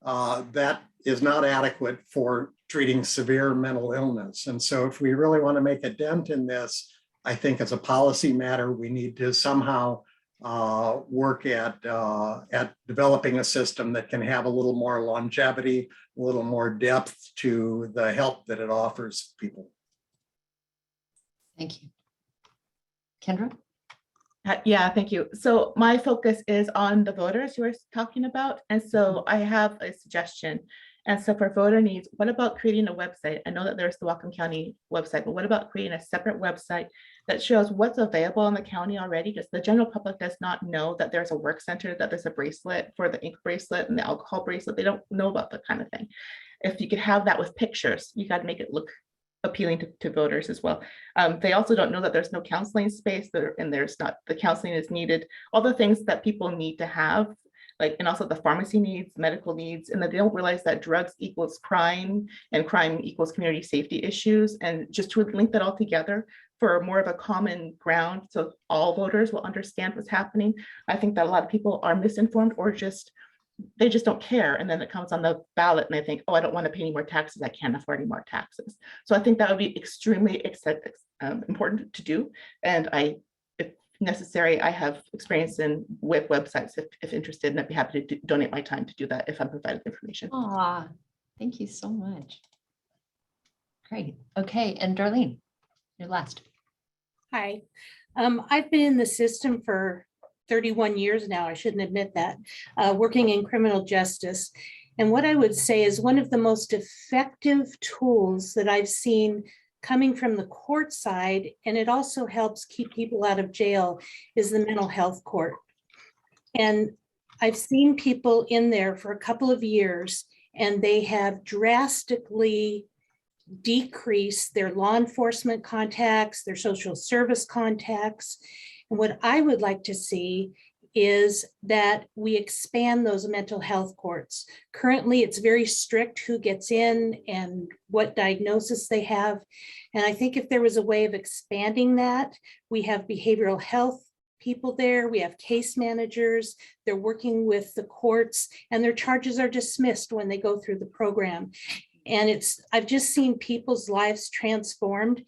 That is not adequate for treating severe mental illness. And so if we really want to make a dent in this, I think as a policy matter, we need to somehow work at developing a system that can have a little more longevity, a little more depth to the help that it offers people. Thank you. Kendra? Yeah, thank you. So my focus is on the voters you were talking about. And so I have a suggestion. And so for voter needs, what about creating a website? I know that there's the Whatcom County website, but what about creating a separate website that shows what's available in the county already? Because the general public does not know that there's a work center, that there's a bracelet for the ink bracelet and the alcohol bracelet. They don't know about that kind of thing. If you could have that with pictures, you got to make it look appealing to voters as well. They also don't know that there's no counseling space there, and there's not, the counseling is needed, all the things that people need to have, like, and also the pharmacy needs, medical needs, and that they don't realize that drugs equals crime and crime equals community safety issues. And just to link that all together for more of a common ground so all voters will understand what's happening. I think that a lot of people are misinformed or they just don't care. And then it comes on the ballot and they think, oh, I don't want to pay any more taxes. I can't afford any more taxes. So I think that would be extremely important to do. And if necessary, I have experience with websites if interested, and I'd be happy to donate my time to do that if I'm provided information. Aw, thank you so much. Great. Okay, and Darlene, you're last. Hi, I've been in the system for 31 years now. I shouldn't admit that, working in criminal justice. And what I would say is one of the most effective tools that I've seen coming from the court side, and it also helps keep people out of jail, is the mental health court. And I've seen people in there for a couple of years, and they have drastically decreased their law enforcement contacts, their social service contacts. And what I would like to see is that we expand those mental health courts. Currently, it's very strict who gets in and what diagnosis they have. And I think if there was a way of expanding that, we have behavioral health people there, we have case managers, they're working with the courts, and their charges are dismissed when they go through the program. And I've just seen people's lives transformed.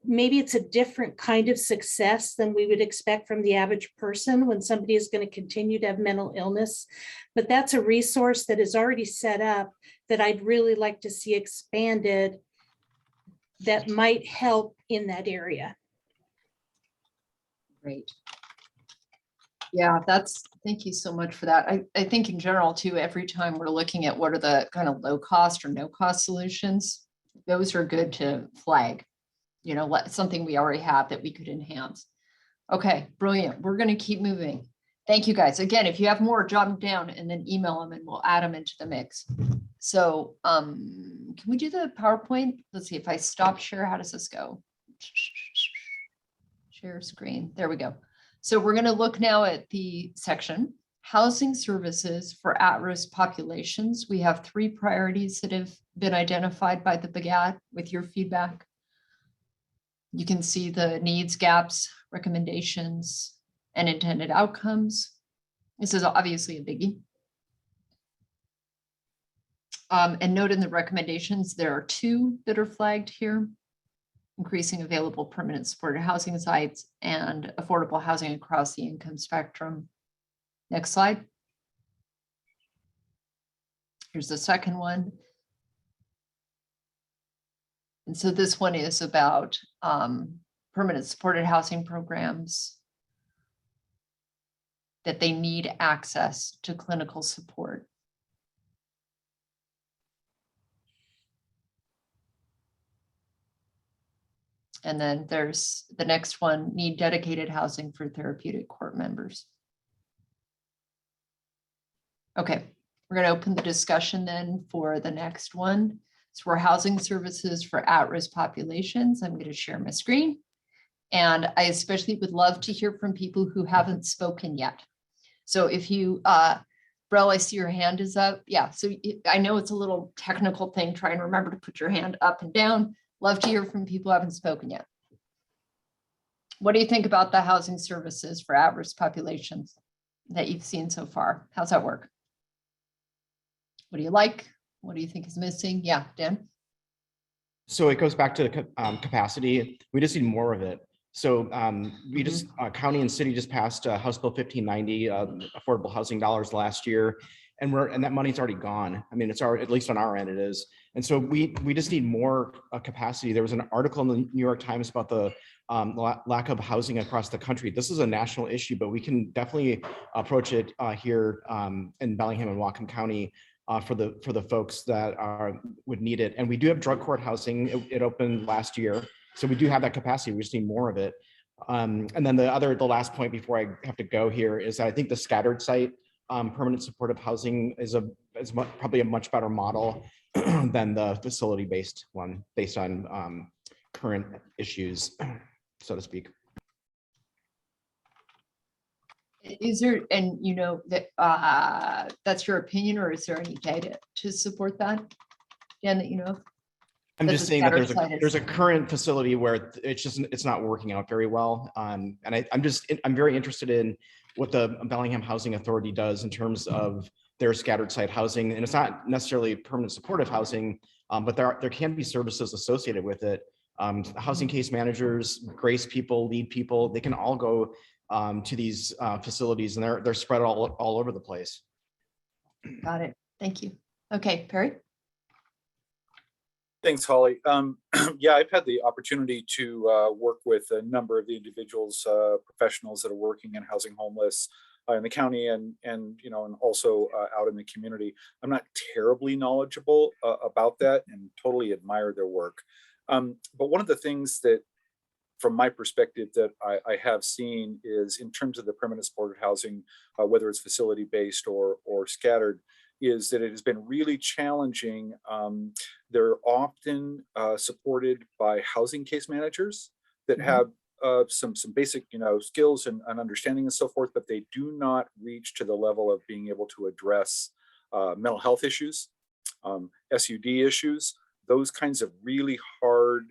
Maybe it's a different kind of success than we would expect from the average person when somebody is going to continue to have mental illness. But that's a resource that is already set up that I'd really like to see expanded that might help in that area. Great. Yeah, thank you so much for that. I think in general too, every time we're looking at what are the kind of low cost or no cost solutions, those are good to flag, you know, something we already have that we could enhance. Okay, brilliant. We're going to keep moving. Thank you guys. Again, if you have more, jot them down and then email them and we'll add them into the mix. So can we do the PowerPoint? Let's see if I stop share, how does this go? Share screen. There we go. So we're going to look now at the section, housing services for at-risk populations. We have 3 priorities that have been identified by the BGAT with your feedback. You can see the needs, gaps, recommendations, and intended outcomes. This is obviously a biggie. And note in the recommendations, there are 2 that are flagged here. Increasing available permanent supported housing sites and affordable housing across the income spectrum. Next slide. Here's the second one. And so this one is about permanent supported housing programs that they need access to clinical support. And then there's the next one, need dedicated housing for therapeutic court members. Okay, we're going to open the discussion then for the next one. So for housing services for at-risk populations, I'm going to share my screen. And I especially would love to hear from people who haven't spoken yet. So if you, Brell, I see your hand is up. Yeah, so I know it's a little technical thing. Try and remember to put your hand up and down. Love to hear from people who haven't spoken yet. What do you think about the housing services for at-risk populations that you've seen so far? How's that work? What do you like? What do you think is missing? Yeah, Dan? So it goes back to capacity. We just need more of it. So we just, county and city just passed House Bill 1590, affordable housing dollars last year. And that money's already gone. I mean, it's already, at least on our end it is. And so we just need more capacity. There was an article in the New York Times about the lack of housing across the country. This is a national issue, but we can definitely approach it here in Bellingham and Whatcom County for the folks that would need it. And we do have drug court housing. It opened last year. So we do have that capacity. We just need more of it. And then the last point before I have to go here is I think the scattered site permanent supportive housing is probably a much better model than the facility-based one based on current issues, so to speak. Is there, and you know, that that's your opinion, or is there any data to support that? Dan, that you know of? I'm just saying that there's a current facility where it's not working out very well. And I'm very interested in what the Bellingham Housing Authority does in terms of their scattered site housing. And it's not necessarily permanent supportive housing, but there can be services associated with it. Housing case managers, grace people, lead people, they can all go to these facilities, and they're spread all over the place. Got it. Thank you. Okay, Perry. Thanks, Holly. Yeah, I've had the opportunity to work with a number of the individuals, professionals that are working in housing homeless in the county and also out in the community. I'm not terribly knowledgeable about that and totally admire their work. But one of the things that, from my perspective, that I have seen is in terms of the permanent supported housing, whether it's facility based or scattered, is that it has been really challenging. They're often supported by housing case managers that have some basic skills and understanding and so forth, but they do not reach to the level of being able to address mental health issues, SUD issues, those kinds of really hard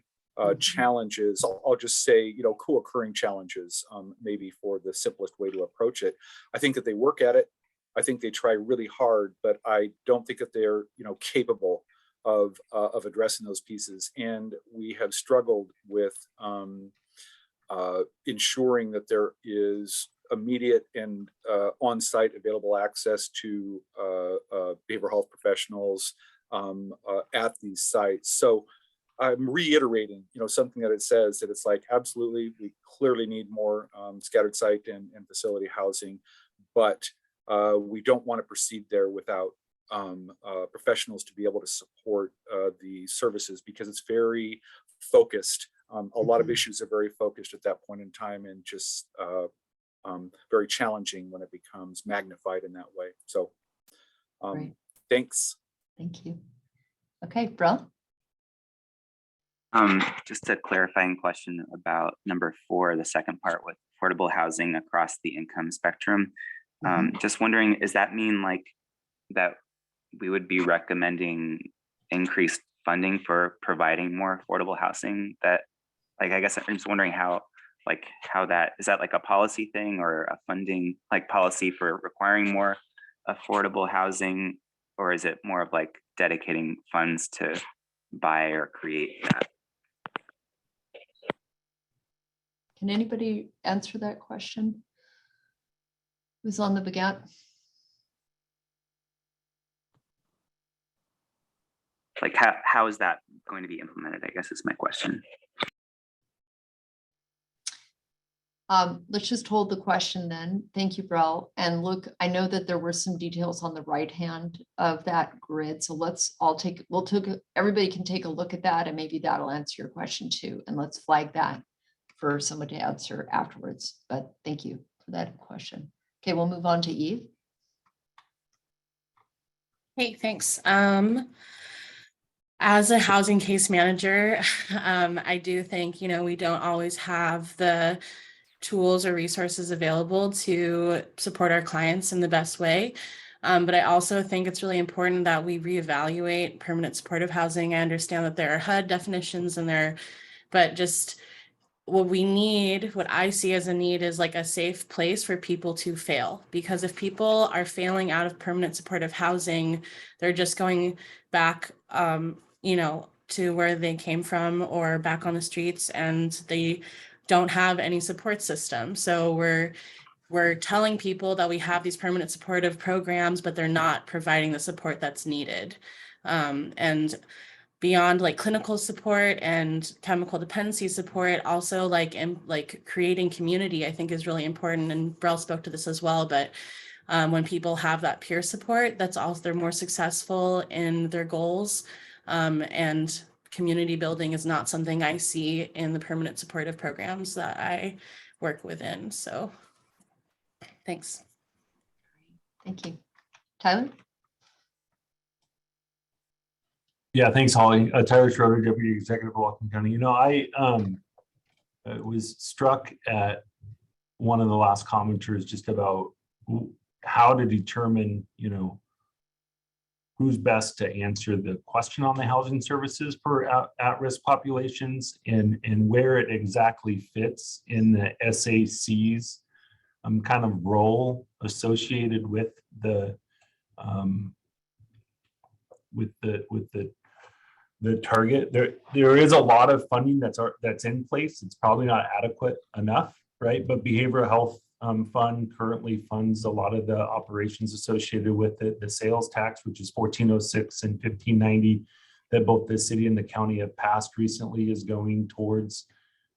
challenges. I'll just say, co-occurring challenges, maybe for the simplest way to approach it. I think that they work at it. I think they try really hard, but I don't think that they're, capable of addressing those pieces. And we have struggled with ensuring that there is immediate and on-site available access to behavioral health professionals at these sites. So I'm reiterating, something that it says, that it's like, absolutely, we clearly need more scattered site and facility housing, but we don't want to proceed there without professionals to be able to support the services, because it's very focused. A lot of issues are very focused at that point in time, and just very challenging when it becomes magnified in that way. So thanks. Thank you. Okay, Brill. Just a clarifying question about number 4, the second part with affordable housing across the income spectrum. Just wondering, does that mean like that we would be recommending increased funding for providing more affordable housing? That, like, I guess I'm just wondering how that, is that like a policy thing or a funding like policy for requiring more affordable housing, or is it more of like dedicating funds to buy or create that? Can anybody answer that question? Who's on the bagat? Like how is that going to be implemented, I guess is my question. Let's just hold the question then. Thank you, Brel. And look, I know that there were some details on the right hand of that grid. So everybody can take a look at that, and maybe that'll answer your question too. And let's flag that for someone to answer afterwards. But thank you for that question. Okay, we'll move on to Eve. Hey, thanks. As a housing case manager, I do think, we don't always have the tools or resources available to support our clients in the best way. But I also think it's really important that we reevaluate permanent supportive housing. I understand that there are HUD definitions in there, but just what I see as a need is like a safe place for people to fail. Because if people are failing out of permanent supportive housing, they're just going back, to where they came from or back on the streets, and they don't have any support system. So we're telling people that we have these permanent supportive programs, but they're not providing the support that's needed. And beyond like clinical support and chemical dependency support, also like creating community, I think is really important. And Brel spoke to this as well, but when people have that peer support, they're more successful in their goals. And community building is not something I see in the permanent supportive programs that I work within. So thanks. Thank you. Tyler? Yeah, thanks, Holly. Tyler Schroeder, Deputy Executive of Whatcom County. I was struck at one of the last commenters just about how to determine, who's best to answer the question on the housing services for at-risk populations and where it exactly fits in the SAC's kind of role associated with the target. There is a lot of funding that's in place. It's probably not adequate enough, right? But behavioral health fund currently funds a lot of the operations associated with it. The sales tax, which is 1406 and 1590, that both the city and the county have passed recently is going towards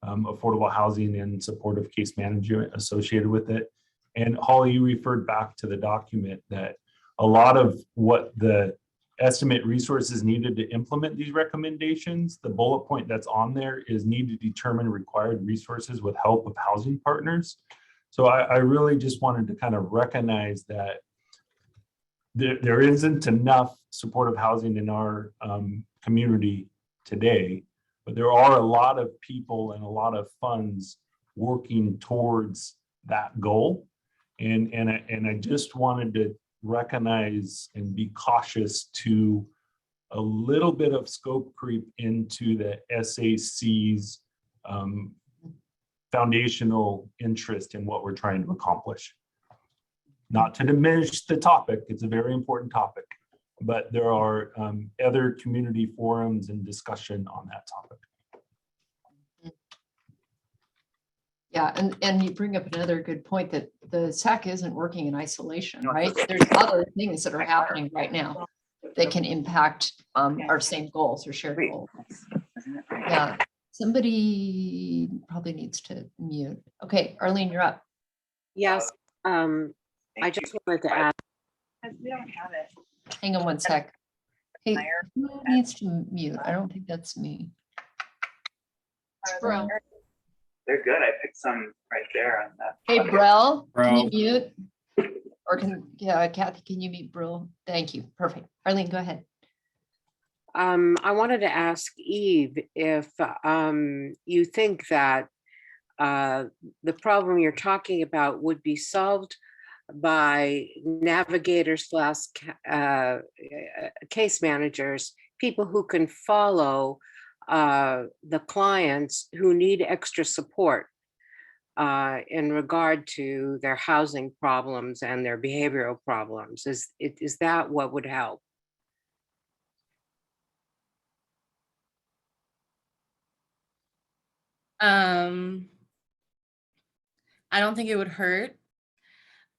affordable housing and supportive case management associated with it. And Holly, you referred back to the document that a lot of what the estimate resources needed to implement these recommendations, the bullet point that's on there is need to determine required resources with help of housing partners. So I really just wanted to kind of recognize that there isn't enough supportive housing in our community today, but there are a lot of people and a lot of funds working towards that goal. And I just wanted to recognize and be cautious to a little bit of scope creep into the SAC's foundational interest in what we're trying to accomplish. Not to diminish the topic, it's a very important topic, but there are other community forums and discussion on that topic. Yeah, and you bring up another good point that the SAC isn't working in isolation, right? There's other things that are happening right now that can impact our same goals or shared goals. Yeah, somebody probably needs to mute. Okay, Arlene, you're up. Yes, I just wanted to add. We don't have it. Hang on one sec. Hey, who needs to mute? I don't think that's me. Bro. They're good. I picked some right there on that. Hey, Brell, can you Bro. mute? Or Kathy, can you mute Brill? Thank you. Perfect. Arlene, go ahead. I wanted to ask Eve if you think that the problem you're talking about would be solved by navigators / case managers, people who can follow the clients who need extra support in regard to their housing problems and their behavioral problems. Is that what would help? I don't think it would hurt,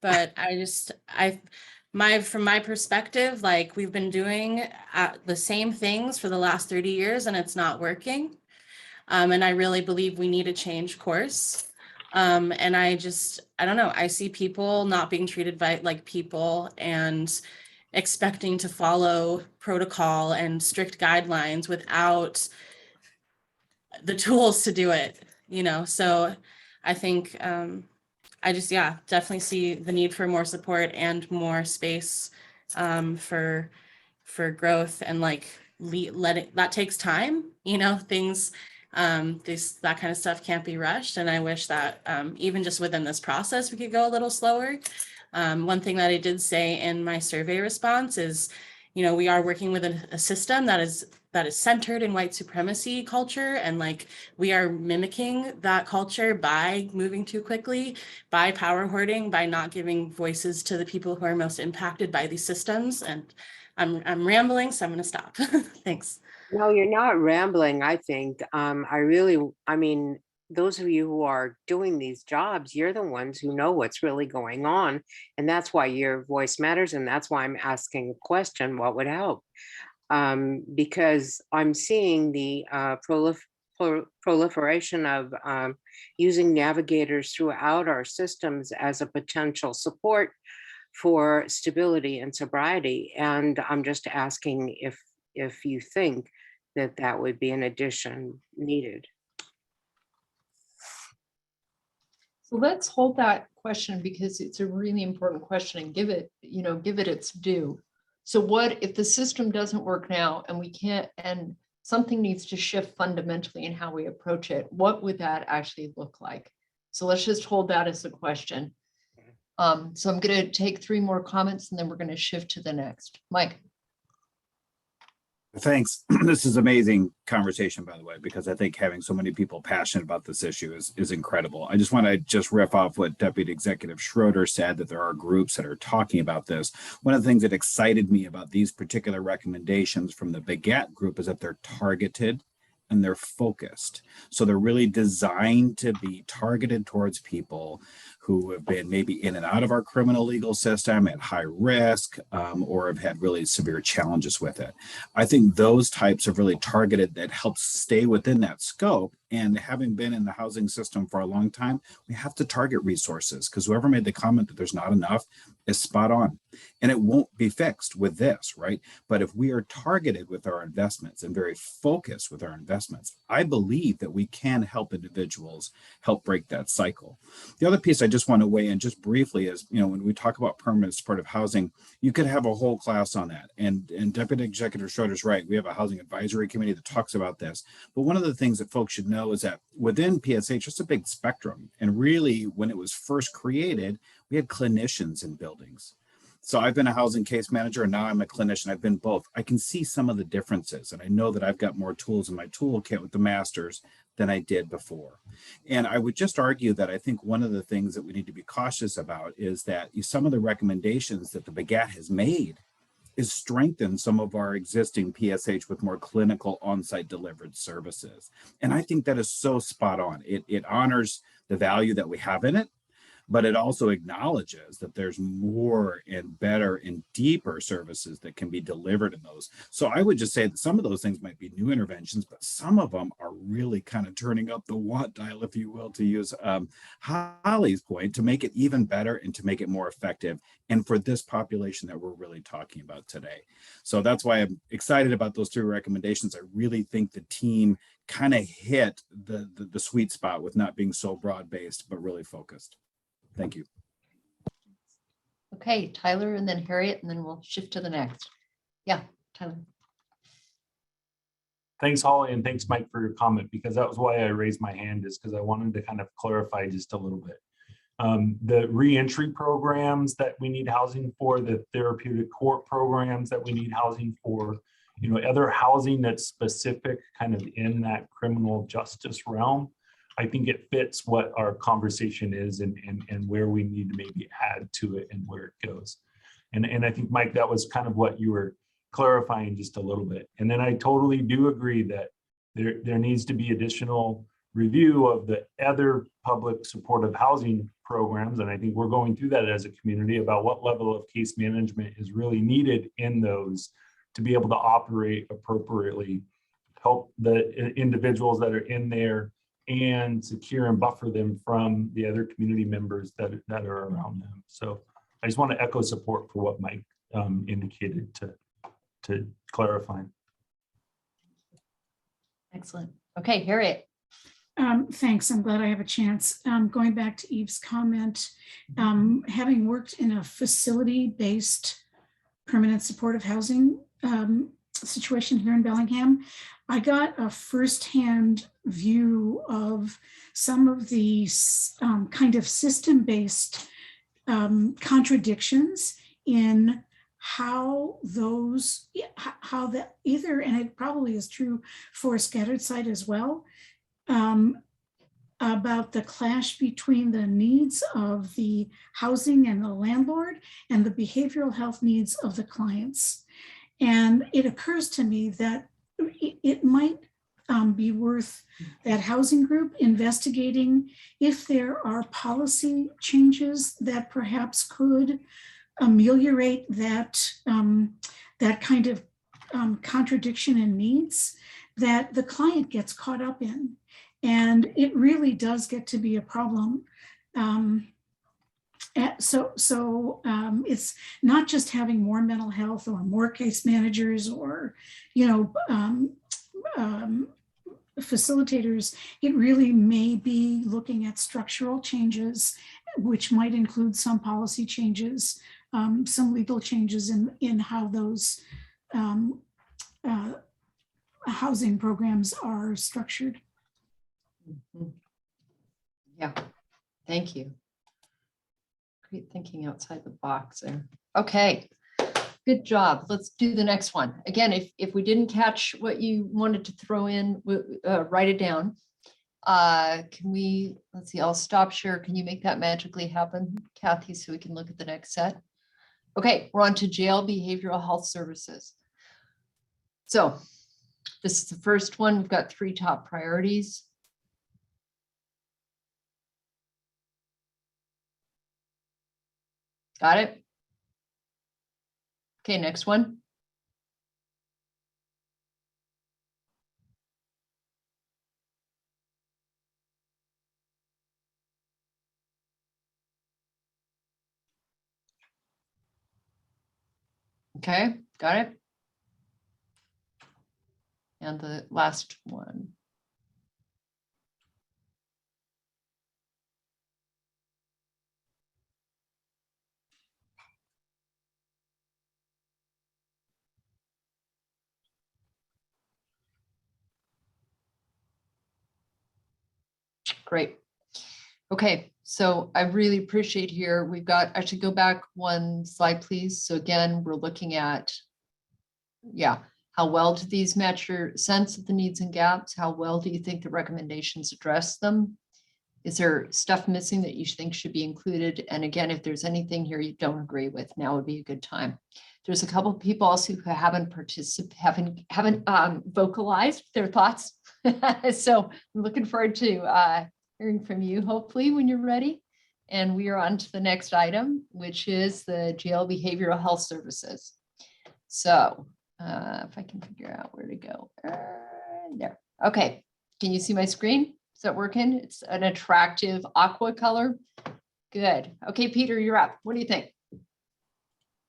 but from my perspective, like we've been doing the same things for the last 30 years and it's not working. And I really believe we need to change course. And I don't know, I see people not being treated like people and expecting to follow protocol and strict guidelines without the tools to do it, so I think I definitely see the need for more support and more space for growth and that takes time, things that kind of stuff can't be rushed. And I wish that even just within this process, we could go a little slower. One thing that I did say in my survey response is, we are working with a system that is centered in white supremacy culture. And we are mimicking that culture by moving too quickly, by power hoarding, by not giving voices to the people who are most impacted by these systems. And I'm rambling, so I'm going to stop. Thanks. No, you're not rambling, I think. Those of you who are doing these jobs, you're the ones who know what's really going on. And that's why your voice matters. And that's why I'm asking a question, what would help? Because I'm seeing the proliferation of using navigators throughout our systems as a potential support for stability and sobriety. And I'm just asking if you think that would be an addition needed. So let's hold that question because it's a really important question and give it its due. So what if the system doesn't work now and we can't, and something needs to shift fundamentally in how we approach it? What would that actually look like? So let's just hold that as a question. So I'm going to take 3 more comments and then we're going to shift to the next. Mike. Thanks. This is amazing conversation, by the way, because I think having so many people passionate about this issue is incredible. I just want to riff off what Deputy Executive Schroeder said, that there are groups that are talking about this. One of the things that excited me about these particular recommendations from the Begat group is that they're targeted and they're focused. So they're really designed to be targeted towards people who have been maybe in and out of our criminal legal system at high risk, or have had really severe challenges with it. I think those types of really targeted that helps stay within that scope. And having been in the housing system for a long time, we have to target resources, because whoever made the comment that there's not enough is spot on. And it won't be fixed with this, right? But if we are targeted with our investments and very focused with our investments, I believe that we can help individuals help break that cycle. The other piece I just want to weigh in just briefly is, when we talk about permanent supportive housing, you could have a whole class on that. And Deputy Executive Schroeder's right. We have a housing advisory committee that talks about this. But one of the things that folks should know is that within PSH, it's a big spectrum. And really, when it was first created, we had clinicians in buildings. So I've been a housing case manager and now I'm a clinician. I've been both. I can see some of the differences, and I know that I've got more tools in my toolkit with the masters than I did before. And I would just argue that I think one of the things that we need to be cautious about is that some of the recommendations that the BGAT has made is strengthen some of our existing PSH with more clinical on-site delivered services. And I think that is so spot on. It honors the value that we have in it, but it also acknowledges that there's more and better and deeper services that can be delivered in those. So I would just say that some of those things might be new interventions, but some of them are really kind of turning up the want dial, if you will, to use Holly's point, to make it even better and to make it more effective. And for this population that we're really talking about today. So that's why I'm excited about those 3 recommendations. I really think the team kind of hit the sweet spot with not being so broad-based, but really focused. Thank you. Okay, Tyler, and then Harriet, and then we'll shift to the next. Yeah, Tyler. Thanks, Holly, and thanks, Mike, for your comment, because that was why I raised my hand, is because I wanted to kind of clarify just a little bit. The reentry programs that we need housing for, the therapeutic court programs that we need housing for, other housing that's specific kind of in that criminal justice realm. I think it fits what our conversation is and where we need to maybe add to it and where it goes. And I think, Mike, that was kind of what you were clarifying just a little bit. And then I totally do agree that there needs to be additional review of the other public supportive housing programs. And I think we're going through that as a community about what level of case management is really needed in those to be able to operate appropriately, help the individuals that are in there, and secure and buffer them from the other community members that are around them. So I just want to echo support for what Mike indicated to clarify. Excellent. Okay, Harriet. Thanks. I'm glad I have a chance. Going back to Eve's comment, having worked in a facility-based permanent supportive housing situation here in Bellingham, I got a firsthand view of some of the kind of system-based contradictions in how that either, and it probably is true for scattered site as well, about the clash between the needs of the housing and the landlord and the behavioral health needs of the clients. And it occurs to me that it might be worth that housing group investigating if there are policy changes that perhaps could ameliorate that kind of contradiction in needs that the client gets caught up in. And it really does get to be a problem. So it's not just having more mental health or more case managers or, facilitators. It really may be looking at structural changes, which might include some policy changes, some legal changes in how those housing programs are structured. Yeah, thank you. Great thinking outside the box there. Okay, good job. Let's do the next one. Again, if we didn't catch what you wanted to throw in, write it down. Can we, let's see, I'll stop share. Can you make that magically happen, Kathy, so we can look at the next set? Okay, we're on to jail behavioral health services. So This is the first one. We've got 3 top priorities. Got it? Okay, next one. Okay, got it. And the last one. Great. Okay, so I really appreciate here. We've got, I should go back one slide, please. So again, we're looking at, yeah, how well do these match your sense of the needs and gaps? How well do you think the recommendations address them? Is there stuff missing that you think should be included? And again, if there's anything here you don't agree with, now would be a good time. There's a couple of people also who haven't vocalized their thoughts. So I'm looking forward to hearing from you, hopefully, when you're ready. And we are on to the next item, which is the jail behavioral health services. So if I can figure out where to go. There. Okay. Can you see my screen? Is that working? It's an attractive aqua color. Good. Okay, Peter, you're up. What do you think?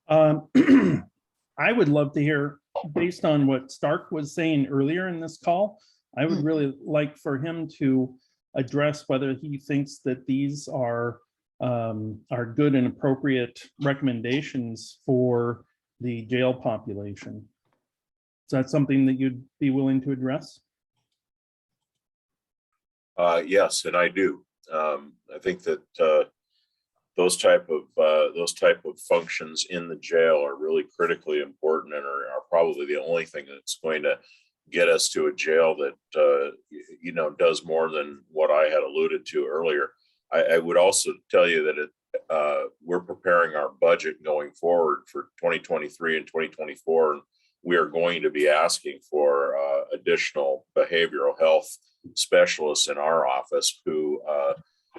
I would love to hear, based on what Stark was saying earlier in this call, I would really like for him to address whether he thinks that these are good and appropriate recommendations for the jail population. Is that something that you'd be willing to address? Yes, and I do. I think that those type of functions in the jail are really critically important and are probably the only thing that's going to get us to a jail that does more than what I had alluded to earlier. I would also tell you that we're preparing our budget going forward for 2023 and 2024, and we are going to be asking for additional behavioral health specialists in our office who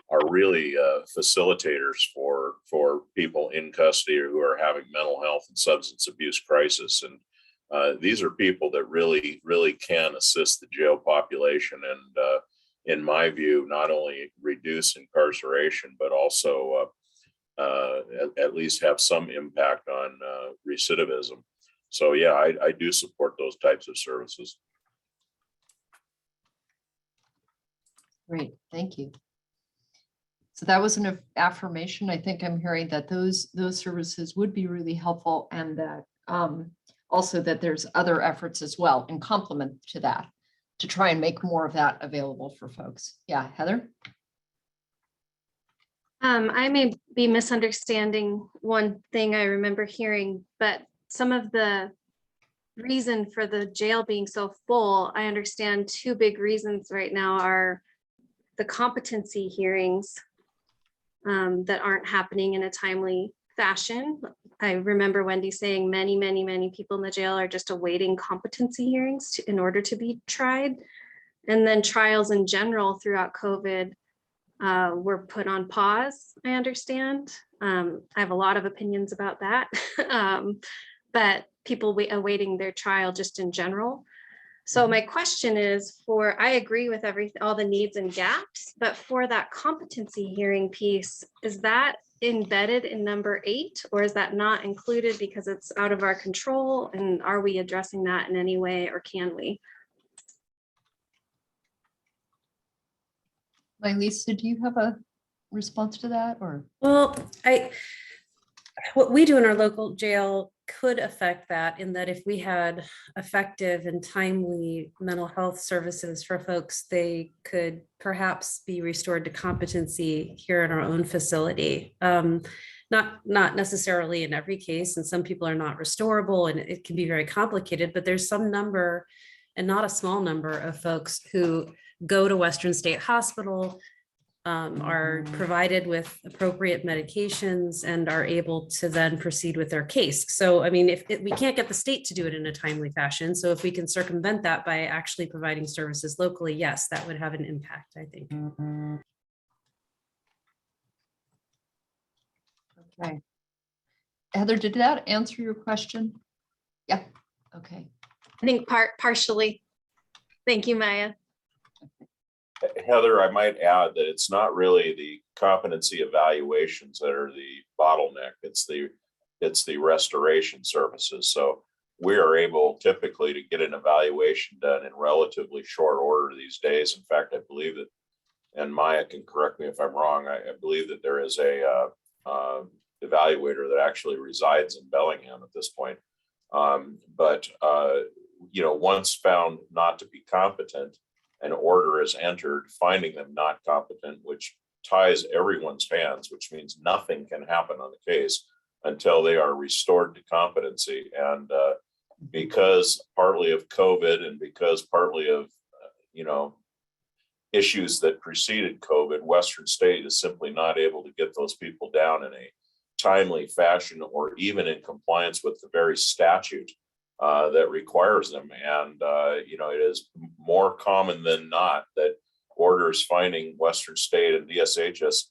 are really facilitators for people in custody or who are having mental health and substance abuse crisis. And these are people that really, really can assist the jail population and, in my view, not only reduce incarceration, but also at least have some impact on recidivism. So yeah, I do support those types of services. Great, thank you. So that was an affirmation. I think I'm hearing that those services would be really helpful, and that also that there's other efforts as well in complement to that to try and make more of that available for folks. Yeah, Heather? I may be misunderstanding one thing I remember hearing, but some of the reason for the jail being so full, I understand 2 big reasons right now are the competency hearings that aren't happening in a timely fashion. I remember Wendy saying many people in the jail are just awaiting competency hearings in order to be tried. And then trials in general throughout COVID were put on pause, I understand. I have a lot of opinions about that, but people awaiting their trial just in general. So my question is I agree with all the needs and gaps, but for that competency hearing piece, is that embedded in number 8, or is that not included because it's out of our control? And are we addressing that in any way, or can we? Lisa, do you have a response to that, or? Well, what we do in our local jail could affect that, in that if we had effective and timely mental health services for folks, they could perhaps be restored to competency here in our own facility. Not necessarily in every case, and some people are not restorable, and it can be very complicated, but there's some number, and not a small number, of folks who go to Western State Hospital, are provided with appropriate medications and are able to then proceed with their case. So, I mean, if we can't get the state to do it in a timely fashion, so if we can circumvent that by actually providing services locally, yes, that would have an impact, I think. Okay. Heather, did that answer your question? Yeah, okay. I think partially. Thank you, Maya. Heather, I might add that it's not really the competency evaluations that are the bottleneck. It's the restoration services. So we are able typically to get an evaluation done in relatively short order these days. In fact, I believe that, and Maya can correct me if I'm wrong, I believe that there is a evaluator that actually resides in Bellingham at this point. But once found not to be competent, an order is entered finding them not competent, which ties everyone's hands, which means nothing can happen on the case until they are restored to competency. And because partly of COVID and because partly of, issues that preceded COVID, Western State is simply not able to get those people down in a timely fashion or even in compliance with the very statute that requires them. And, it is more common than not that orders finding Western State and DSHS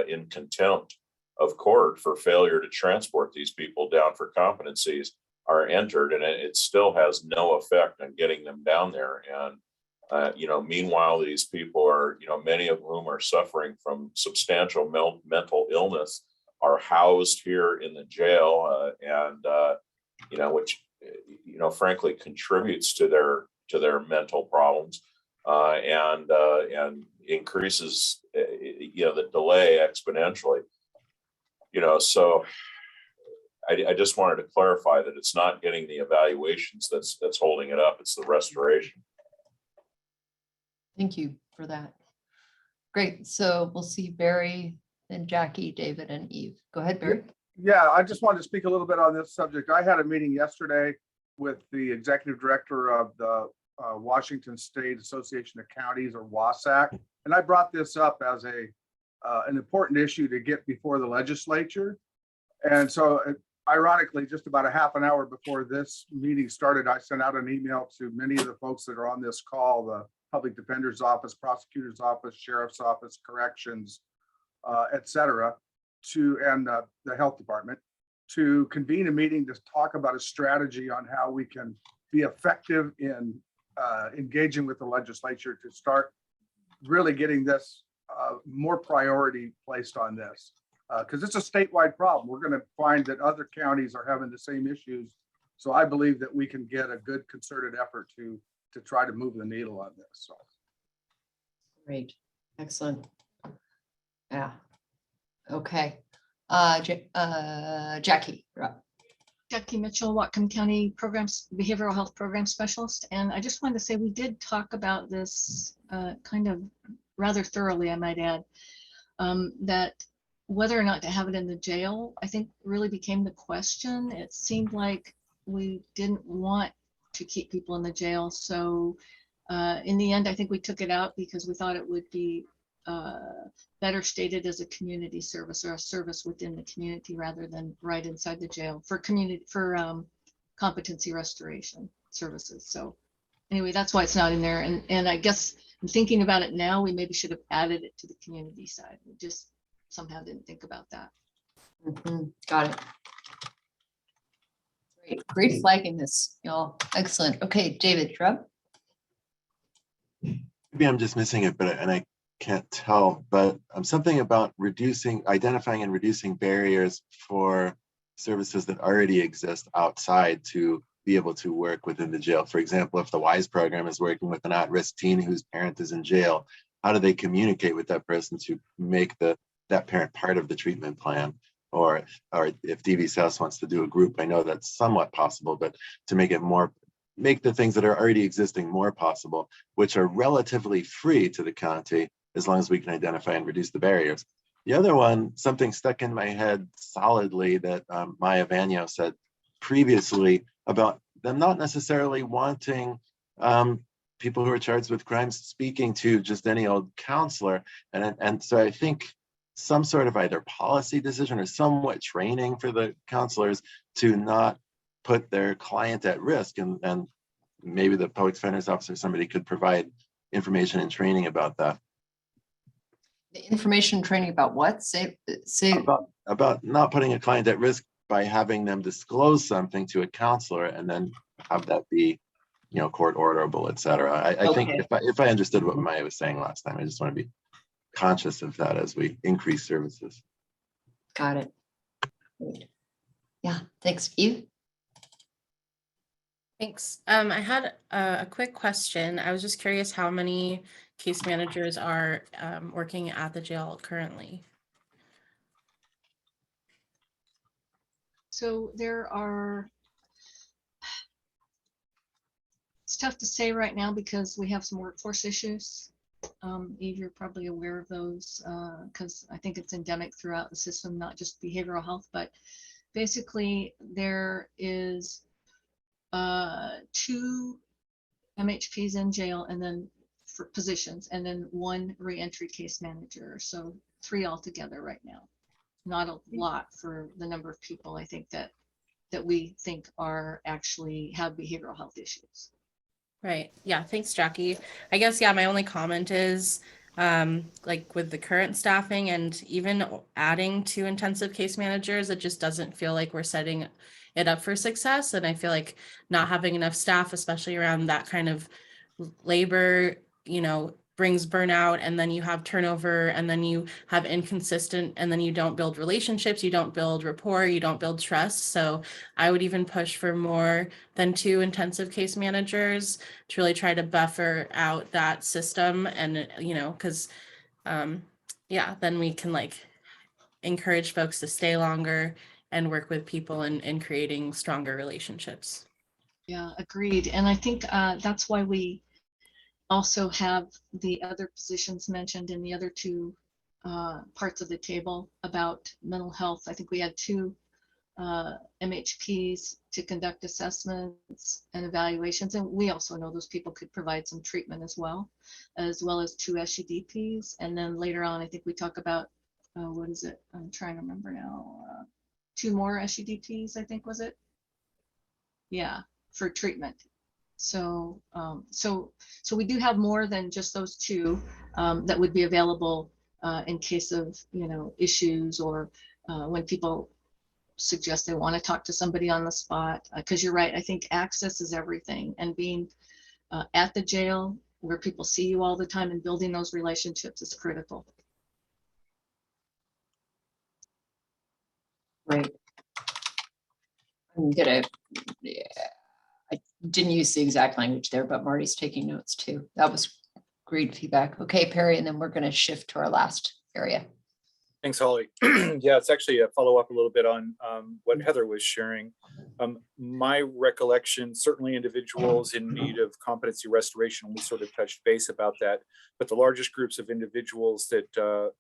in contempt of court for failure to transport these people down for competencies are entered, and it still has no effect on getting them down there. And, meanwhile, these people are, many of whom are suffering from substantial mental illness, are housed here in the jail, which frankly contributes to their mental problems and increases the delay exponentially. So I just wanted to clarify that it's not getting the evaluations that's holding it up; it's the restoration. Thank you for that. Great. So we'll see Barry, then Jackie, David, and Eve. Go ahead, Barry. Yeah, I just wanted to speak a little bit on this subject. I had a meeting yesterday with the executive director of the Washington State Association of Counties, or WASAC, and I brought this up as an important issue to get before the legislature. And so, ironically, just about a half an hour before this meeting started, I sent out an email to many of the folks that are on this call: the Public Defender's Office, Prosecutor's Office, Sheriff's Office, Corrections, et cetera, and the Health Department, to convene a meeting to talk about a strategy on how we can be effective in engaging with the legislature to start really getting this more priority placed on this. Because it's a statewide problem. We're going to find that other counties are having the same issues. So I believe that we can get a good concerted effort to try to move the needle on this. So. Great. Excellent. Yeah. Okay. Jackie. Jackie Mitchell, Whatcom County Behavioral Health Program Specialist. And I just wanted to say we did talk about this kind of rather thoroughly, I might add, that whether or not to have it in the jail, I think really became the question. It seemed like we didn't want to keep people in the jail. So in the end, I think we took it out because we thought it would be better stated as a community service, or a service within the community rather than right inside the jail for competency restoration services. So anyway, that's why it's not in there. And I guess I'm thinking about it now, we maybe should have added it to the community side. We just somehow didn't think about that. Got it. Great flagging this, y'all. Excellent. Okay, David, Shrub. Maybe I'm just missing it, and I can't tell, but something about identifying and reducing barriers for services that already exist outside to be able to work within the jail. For example, if the WISE program is working with an at-risk teen whose parent is in jail, how do they communicate with that person to make that parent part of the treatment plan? Or if DV's House wants to do a group, I know that's somewhat possible, but to make the things that are already existing more possible, which are relatively free to the county, as long as we can identify and reduce the barriers. The other one, something stuck in my head solidly that Maya Vanyo said previously about them not necessarily wanting people who are charged with crimes speaking to just any old counselor. And so I think some sort of either policy decision or somewhat training for the counselors to not put their client at risk. And maybe the public defender's office or somebody could provide information and training about that. The information training about what? Say about not putting a client at risk by having them disclose something to a counselor and then have that be, you know, court orderable, et cetera. I think if I understood what Maya was saying last time, I just want to be conscious of that as we increase services. Got it. Yeah, thanks, Eve. Thanks. I had a quick question. I was just curious how many case managers are working at the jail currently. So there are, it's tough to say right now because we have some workforce issues. Eve, you're probably aware of those because I think it's endemic throughout the system, not just behavioral health, but basically there is 2 MHPs in jail and then for positions, and then 1 reentry case manager. So 3 altogether right now. Not a lot for the number of people I think that we think are actually have behavioral health issues. Right. Yeah. Thanks, Jackie. I guess, yeah, my only comment is like with the current staffing and even adding 2 intensive case managers, it just doesn't feel like we're setting it up for success. And I feel like not having enough staff, especially around that kind of labor, you know, brings burnout, and then you have turnover, and then you have inconsistent, and then you don't build relationships, you don't build rapport, you don't build trust. So I would even push for more than 2 intensive case managers to really try to buffer out that system. And, you know, because yeah, then we can like encourage folks to stay longer and work with people in creating stronger relationships. Yeah, agreed. And I think that's why we also have the other positions mentioned in the other 2 parts of the table about mental health. I think we had 2 MHPs to conduct assessments and evaluations. And we also know those people could provide some treatment as well as 2 SUDPs. And then later on, I think we talk about, what is it? I'm trying to remember now. 2 more SUDPs, I think, was it? Yeah, for treatment. So, so we do have more than just those 2 that would be available in case of, you know, issues or when people suggest they want to talk to somebody on the spot. Because you're right, I think access is everything, and being at the jail where people see you all the time and building those relationships is critical. Great. I'm gonna, yeah. I didn't use the exact language there, but Marty's taking notes too. That was great feedback. Okay, Perry, and then we're going to shift to our last area. Thanks, Holly. Yeah, it's actually a follow-up a little bit on what Heather was sharing. My recollection, certainly individuals in need of competency restoration, we sort of touched base about that, but the largest groups of individuals that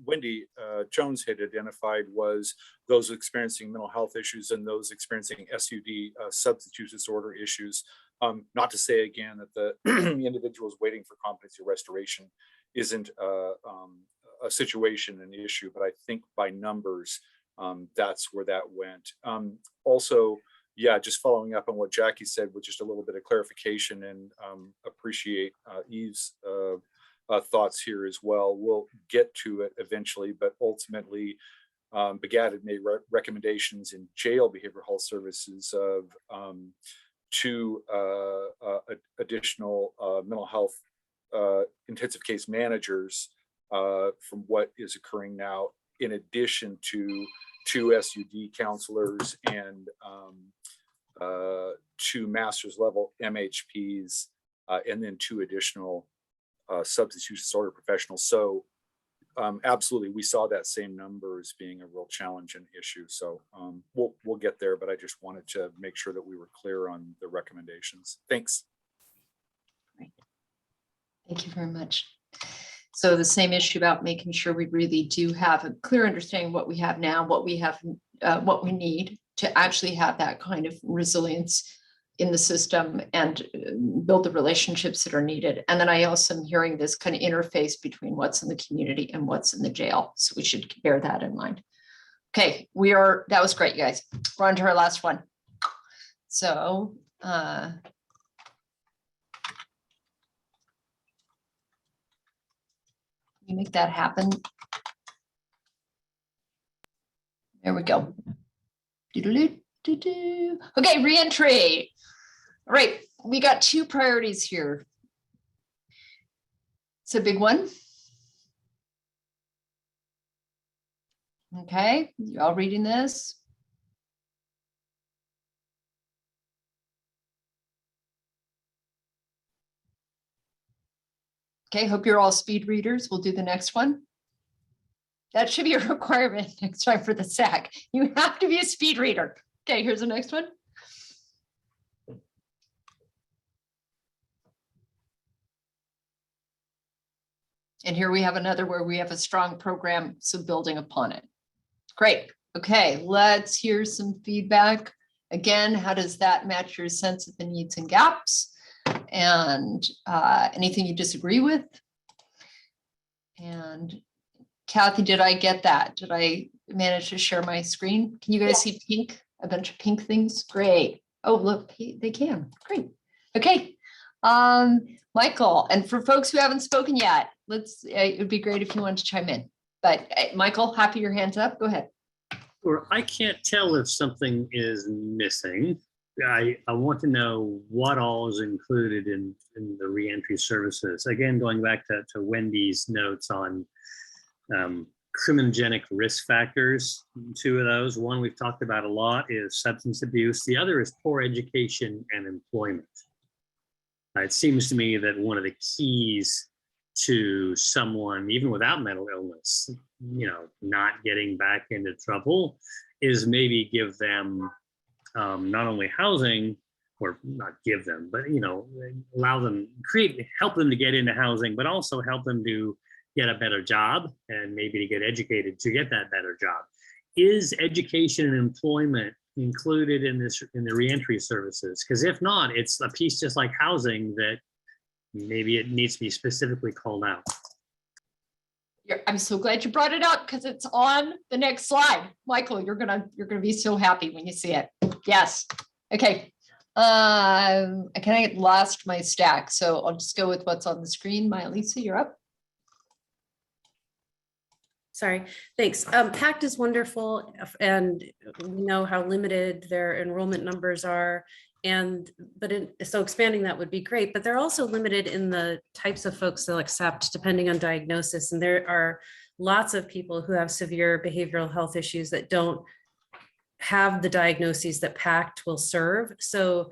Wendy Jones had identified was those experiencing mental health issues and those experiencing SUD, substance use disorder issues. Not to say again that the individuals waiting for competency restoration isn't a situation, an issue, but I think by numbers, that's where that went. Also, yeah, just following up on what Jackie said with just a little bit of clarification, and appreciate Eve's thoughts here as well. We'll get to it eventually, but ultimately, BGAD had made recommendations in jail behavioral health services of 2 additional mental health intensive case managers from what is occurring now, in addition to 2 SUD counselors and 2 master's level MHPs, and then 2 additional substance use disorder professionals. So absolutely, we saw that same number as being a real challenge and issue. So we'll get there, but I just wanted to make sure that we were clear on the recommendations. Thanks. Great. Thank you very much. So the same issue about making sure we really do have a clear understanding of what we have now, what we have, what we need to actually have that kind of resilience in the system and build the relationships that are needed. And then I also am hearing this kind of interface between what's in the community and what's in the jail. So we should bear that in mind. Okay, that was great, you guys. We're on to our last one. So, you make that happen. There we go. Okay, reentry. All right, we got 2 priorities here. It's a big one. Okay, you all reading this? Okay, hope you're all speed readers. We'll do the next one. That should be a requirement next time for the SAC. You have to be a speed reader. Okay, here's the next one. And here we have another where we have a strong program, so building upon it. Great. Okay, let's hear some feedback. Again, how does that match your sense of the needs and gaps? And anything you disagree with? And Kathy, did I get that? Did I manage to share my screen? Can you guys see pink? A bunch of pink things? Great. Oh, look, they can. Great. Okay. Michael, and for folks who haven't spoken yet, it would be great if you wanted to chime in. But Michael, happy your hand's up. Go ahead. Or I can't tell if something is missing. I want to know what all is included in the reentry services. Again, going back to Wendy's notes on criminogenic risk factors, 2 of those. One we've talked about a lot is substance abuse. The other is poor education and employment. It seems to me that one of the keys to someone, even without mental illness, not getting back into trouble is maybe give them not only housing, or not give them, but allow them, help them to get into housing, but also help them to get a better job and maybe to get educated to get that better job. Is education and employment included in the reentry services? Because if not, it's a piece just like housing that maybe it needs to be specifically called out. I'm so glad you brought it up because it's on the next slide. Michael, you're gonna be so happy when you see it. Yes. Okay. I kind of lost my stack, so I'll just go with what's on the screen. Lisa, you're up. Sorry, thanks. PACT is wonderful, and we know how limited their enrollment numbers are. So expanding that would be great, but they're also limited in the types of folks they'll accept depending on diagnosis. And there are lots of people who have severe behavioral health issues that don't have the diagnoses that PACT will serve. So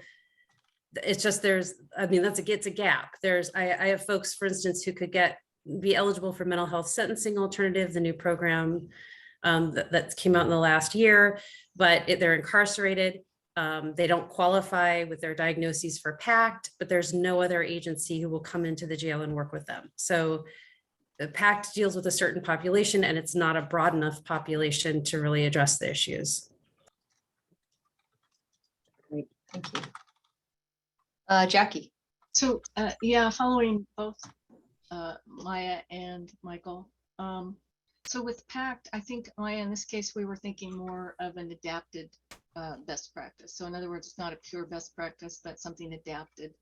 it's just, it's a gap. I have folks, for instance, who could be eligible for mental health sentencing alternative, the new program that came out in the last year, but they're incarcerated. They don't qualify with their diagnoses for PACT, but there's no other agency who will come into the jail and work with them. So the PACT deals with a certain population, and it's not a broad enough population to really address the issues. Great, thank you. Jackie. So yeah, following both Maya and Michael. So with PACT, I think, Maya, in this case, we were thinking more of an adapted best practice. So in other words, it's not a pure best practice, but something adapted.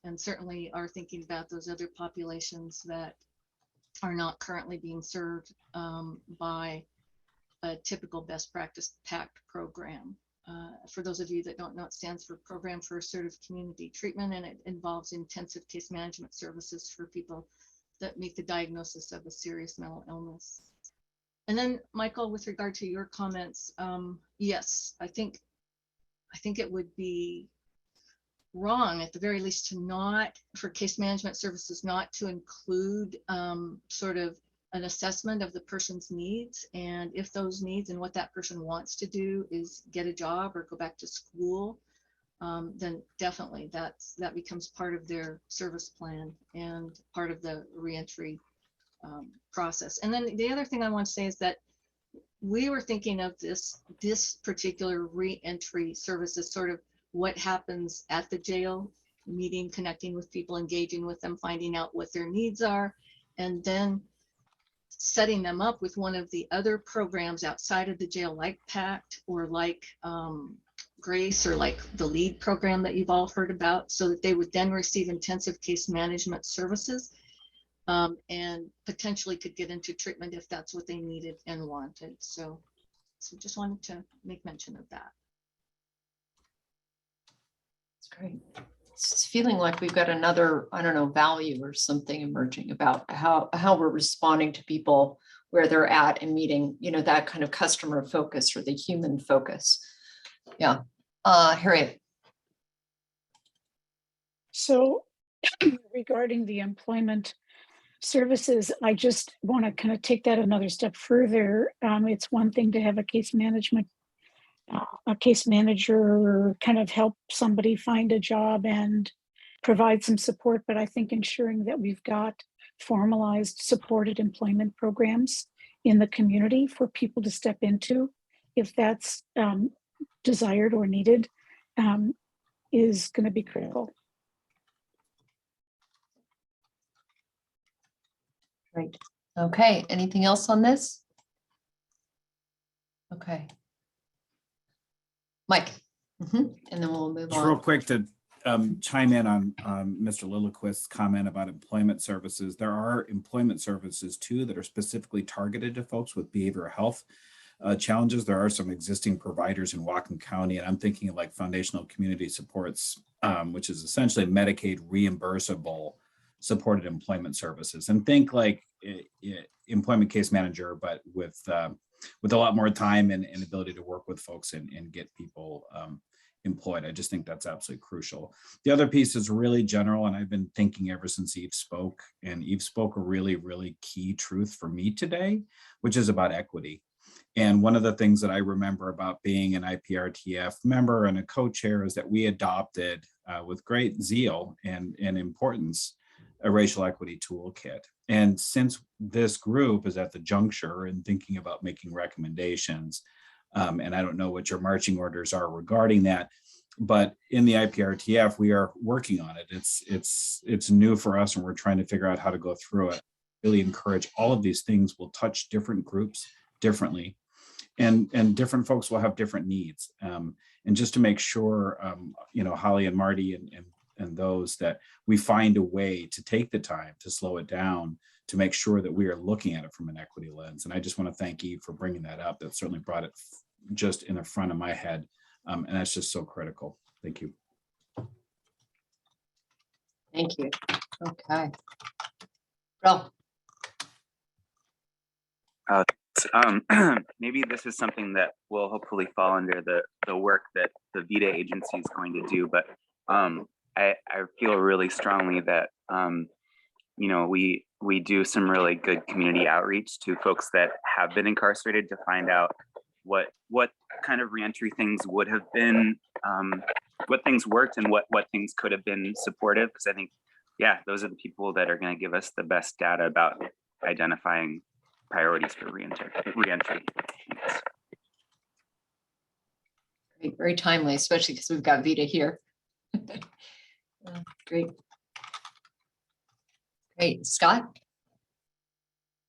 And certainly are thinking about those other populations that are not currently being served by a typical best practice PACT program. For those of you that don't know, it stands for Program for Assertive Community Treatment, and it involves intensive case management services for people that meet the diagnosis of a serious mental illness. And then, Michael, with regard to your comments, yes, I think it would be wrong, at the very least, to not, for case management services, not to include sort of an assessment of the person's needs, and if those needs and what that person wants to do is get a job or go back to school, then definitely that becomes part of their service plan and part of the reentry process. And then the other thing I want to say is that we were thinking of this particular reentry service as sort of what happens at the jail, meeting, connecting with people, engaging with them, finding out what their needs are, and then setting them up with one of the other programs outside of the jail, like PACT or like Grace, or like the LEAD program that you've all heard about, so that they would then receive intensive case management services, and potentially could get into treatment if that's what they needed and wanted. So just wanted to make mention of that. That's great. It's feeling like we've got another, I don't know, value or something emerging about how we're responding to people where they're at and meeting, you know, that kind of customer focus or the human focus. Yeah. Harriet. So regarding the employment services, I just want to kind of take that another step further. It's one thing to have a case manager kind of help somebody find a job and provide some support, but I think ensuring that we've got formalized supported employment programs in the community for people to step into, if that's desired or needed, is going to be critical. Great. Okay. Anything else on this? Okay. Mike. And then we'll move Just on. real quick to chime in on Mr. Lilliquist's comment about employment services. There are employment services too that are specifically targeted to folks with behavioral health challenges. There are some existing providers in Whatcom County, and I'm thinking of like foundational community supports, which is essentially Medicaid reimbursable supported employment services. And think like employment case manager, but with a lot more time and ability to work with folks and get people employed. I just think that's absolutely crucial. The other piece is really general, and I've been thinking ever since Eve spoke, and Eve spoke a really, really key truth for me today, which is about equity. And one of the things that I remember about being an IPRTF member and a co-chair is that we adopted with great zeal and importance a racial equity toolkit. And since this group is at the juncture and thinking about making recommendations, and I don't know what your marching orders are regarding that, but in the IPRTF, we are working on it. It's new for us, and we're trying to figure out how to go through it. Really encourage all of these things will touch different groups differently, and different folks will have different needs. And just to make sure, you know, Holly and Marty and those, that we find a way to take the time to slow it down to make sure that we are looking at it from an equity lens. And I just want to thank Eve for bringing that up. That certainly brought it just in the front of my head. And that's just so critical. Thank you. Thank you. Okay. Well, maybe this is something that will hopefully fall under the work that the VITA agency is going to do, but I feel really strongly that you know, we do some really good community outreach to folks that have been incarcerated to find out what kind of reentry things would have been, what things worked and what things could have been supportive. Because I think, yeah, those are the people that are going to give us the best data about identifying priorities for reentry. Great, very timely, especially because we've got Vita here. Great. Great, Scott?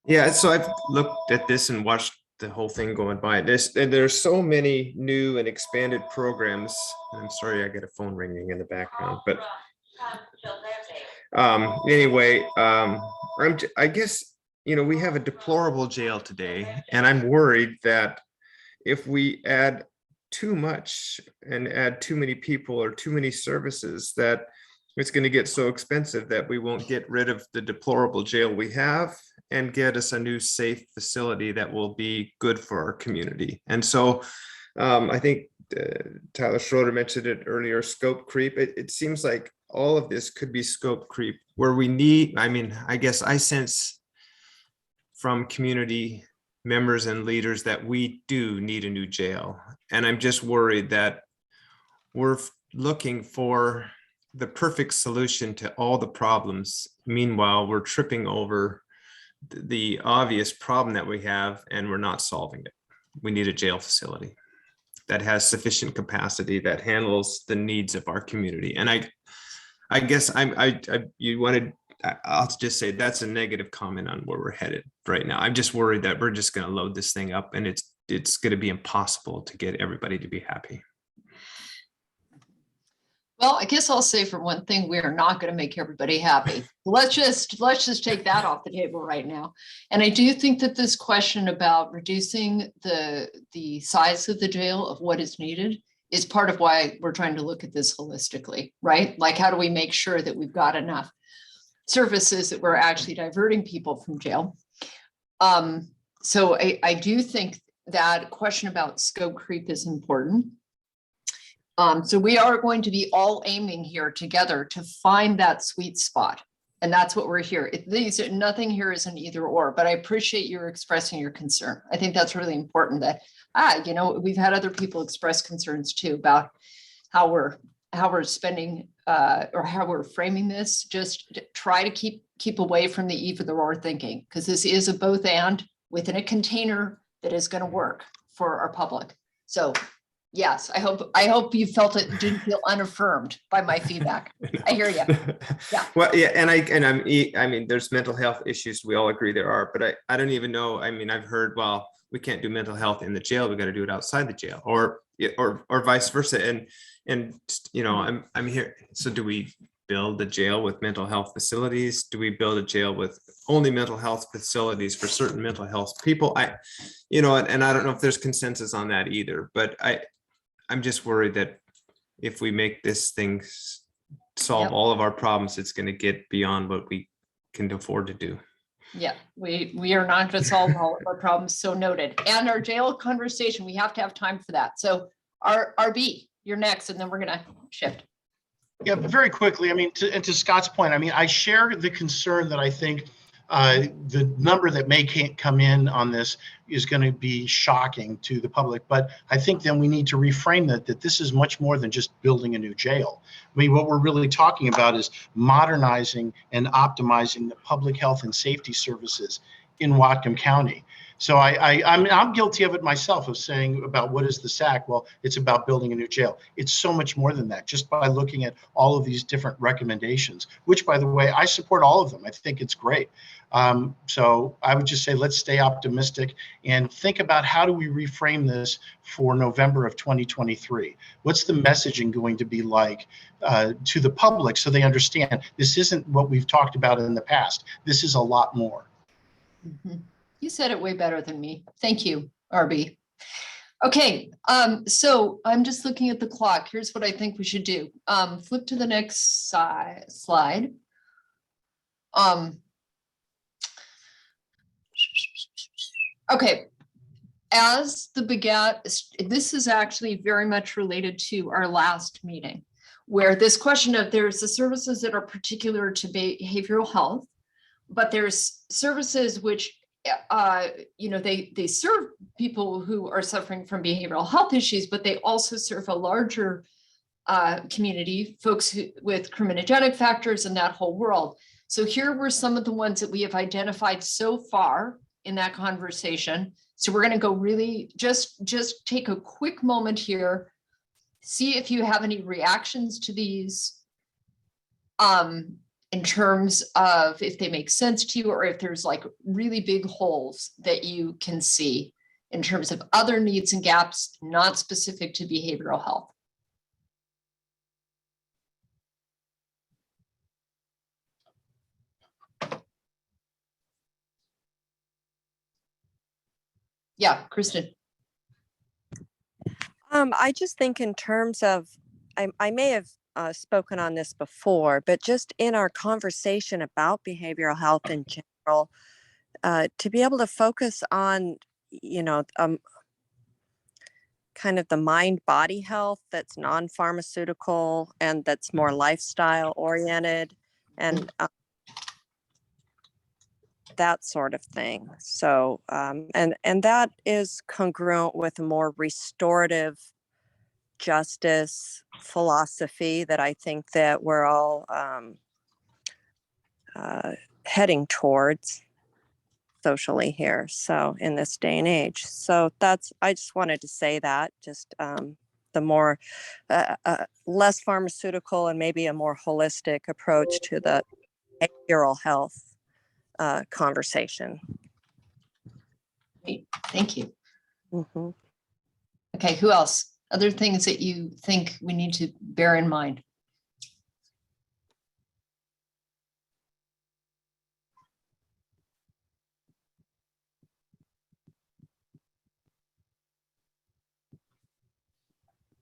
Yeah, so I've looked at this and watched the whole thing going by. There's so many new and expanded programs. I'm sorry, I get a phone ringing in the background, but anyway, I guess, you know, we have a deplorable jail today, and I'm worried that if we add too much and add too many people or too many services, that it's going to get so expensive that we won't get rid of the deplorable jail we have and get us a new safe facility that will be good for our community. And so I think Tyler Schroeder mentioned it earlier, scope creep. It seems like all of this could be scope creep where we need, I mean, I guess I sense from community members and leaders that we do need a new jail. And I'm just worried that we're looking for the perfect solution to all the problems. Meanwhile, we're tripping over the obvious problem that we have, and we're not solving it. We need a jail facility. that has sufficient capacity, that handles the needs of our community. And I guess I'll just say that's a negative comment on where we're headed right now. I'm just worried that we're just going to load this thing up and it's going to be impossible to get everybody to be happy. Well, I guess I'll say for one thing, we are not going to make everybody happy. Let's just take that off the table right now. And I do think that this question about reducing the size of the jail of what is needed is part of why we're trying to look at this holistically, right? Like, how do we make sure that we've got enough services that we're actually diverting people from jail? So I do think that question about scope creep is important. So we are going to be all aiming here together to find that sweet spot. And that's what we're here. Nothing here is an either or, but I appreciate your expressing your concern. I think that's really important that, we've had other people express concerns too about how we're spending or how we're framing this. Just try to keep away from the either or thinking, because this is a both and within a container that is going to work for our public. So yes, I hope you didn't feel unaffirmed by my feedback. I hear you. Yeah. Well, yeah, and I mean, there's mental health issues. We all agree there are, but I don't even know. I mean, I've heard, well, we can't do mental health in the jail. We got to do it outside the jail, or vice versa. And I'm here. So do we build a jail with mental health facilities? Do we build a jail with only mental health facilities for certain mental health people? And I don't know if there's consensus on that either, but I'm just worried that if we make this thing solve all of our problems, it's going to get beyond what we can afford to do. Yeah, we are not going to solve all of our problems. So noted. And our jail conversation, we have to have time for that. So RB, you're next, and then we're going to shift. Yeah, very quickly. I mean, to Scott's point, I mean, I share the concern that I think the number that may come in on this is going to be shocking to the public. But I think then we need to reframe that this is much more than just building a new jail. I mean, what we're really talking about is modernizing and optimizing the public health and safety services in Whatcom County. So I'm guilty of it myself, of saying about what is the SAC? Well, it's about building a new jail. It's so much more than that, just by looking at all of these different recommendations, which, by the way, I support all of them. I think it's great. So I would just say, let's stay optimistic and think about how do we reframe this for November of 2023? What's the messaging going to be like to the public so they understand this isn't what we've talked about in the past. This is a lot more. Mm-hmm. You said it way better than me. Thank you, RB. Okay, so I'm just looking at the clock. Here's what I think we should do. Flip to the next slide. Okay, as the this is actually very much related to our last meeting, where this question of there's the services that are particular to behavioral health, but there's services which they serve people who are suffering from behavioral health issues, but they also serve a larger community, folks with criminogenic factors and that whole world. So here were some of the ones that we have identified so far in that conversation. So we're going to go really just take a quick moment here, see if you have any reactions to these in terms of if they make sense to you, or if there's like really big holes that you can see in terms of other needs and gaps, not specific to behavioral health. Yeah, Kristen. I just think in terms of, I may have spoken on this before, but just in our conversation about behavioral health in general, to be able to focus on, kind of the mind-body health that's non-pharmaceutical and that's more lifestyle oriented and that sort of thing. So, and that is congruent with a more restorative justice philosophy that I think that we're all heading towards. socially here. So in this day and age. So I just wanted to say that, just the more, less pharmaceutical and maybe a more holistic approach to the behavioral health conversation. Great. Thank you. Mm-hmm. Okay, who else? Other things that you think we need to bear in mind?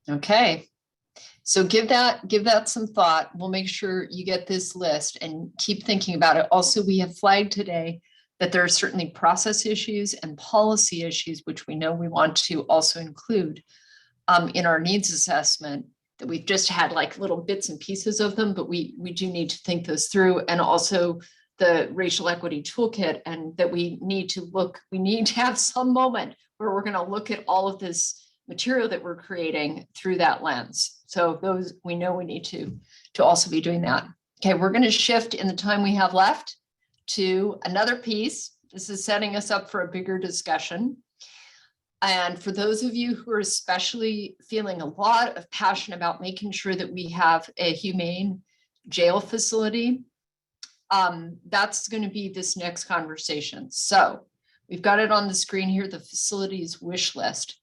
Okay, so give that some thought. We'll make sure you get this list and keep thinking about it. Also, we have flagged today that there are certainly process issues and policy issues, which we know we want to also include in our needs assessment, that we've just had like little bits and pieces of them, but we do need to think those through. And also the racial equity toolkit, and that we need to have some moment where we're going to look at all of this material that we're creating through that lens. So those, we know we need to also be doing that. Okay, we're going to shift in the time we have left to another piece. This is setting us up for a bigger discussion. And for those of you who are especially feeling a lot of passion about making sure that we have a humane jail facility, that's going to be this next conversation. So we've got it on the screen here, the facilities wish list.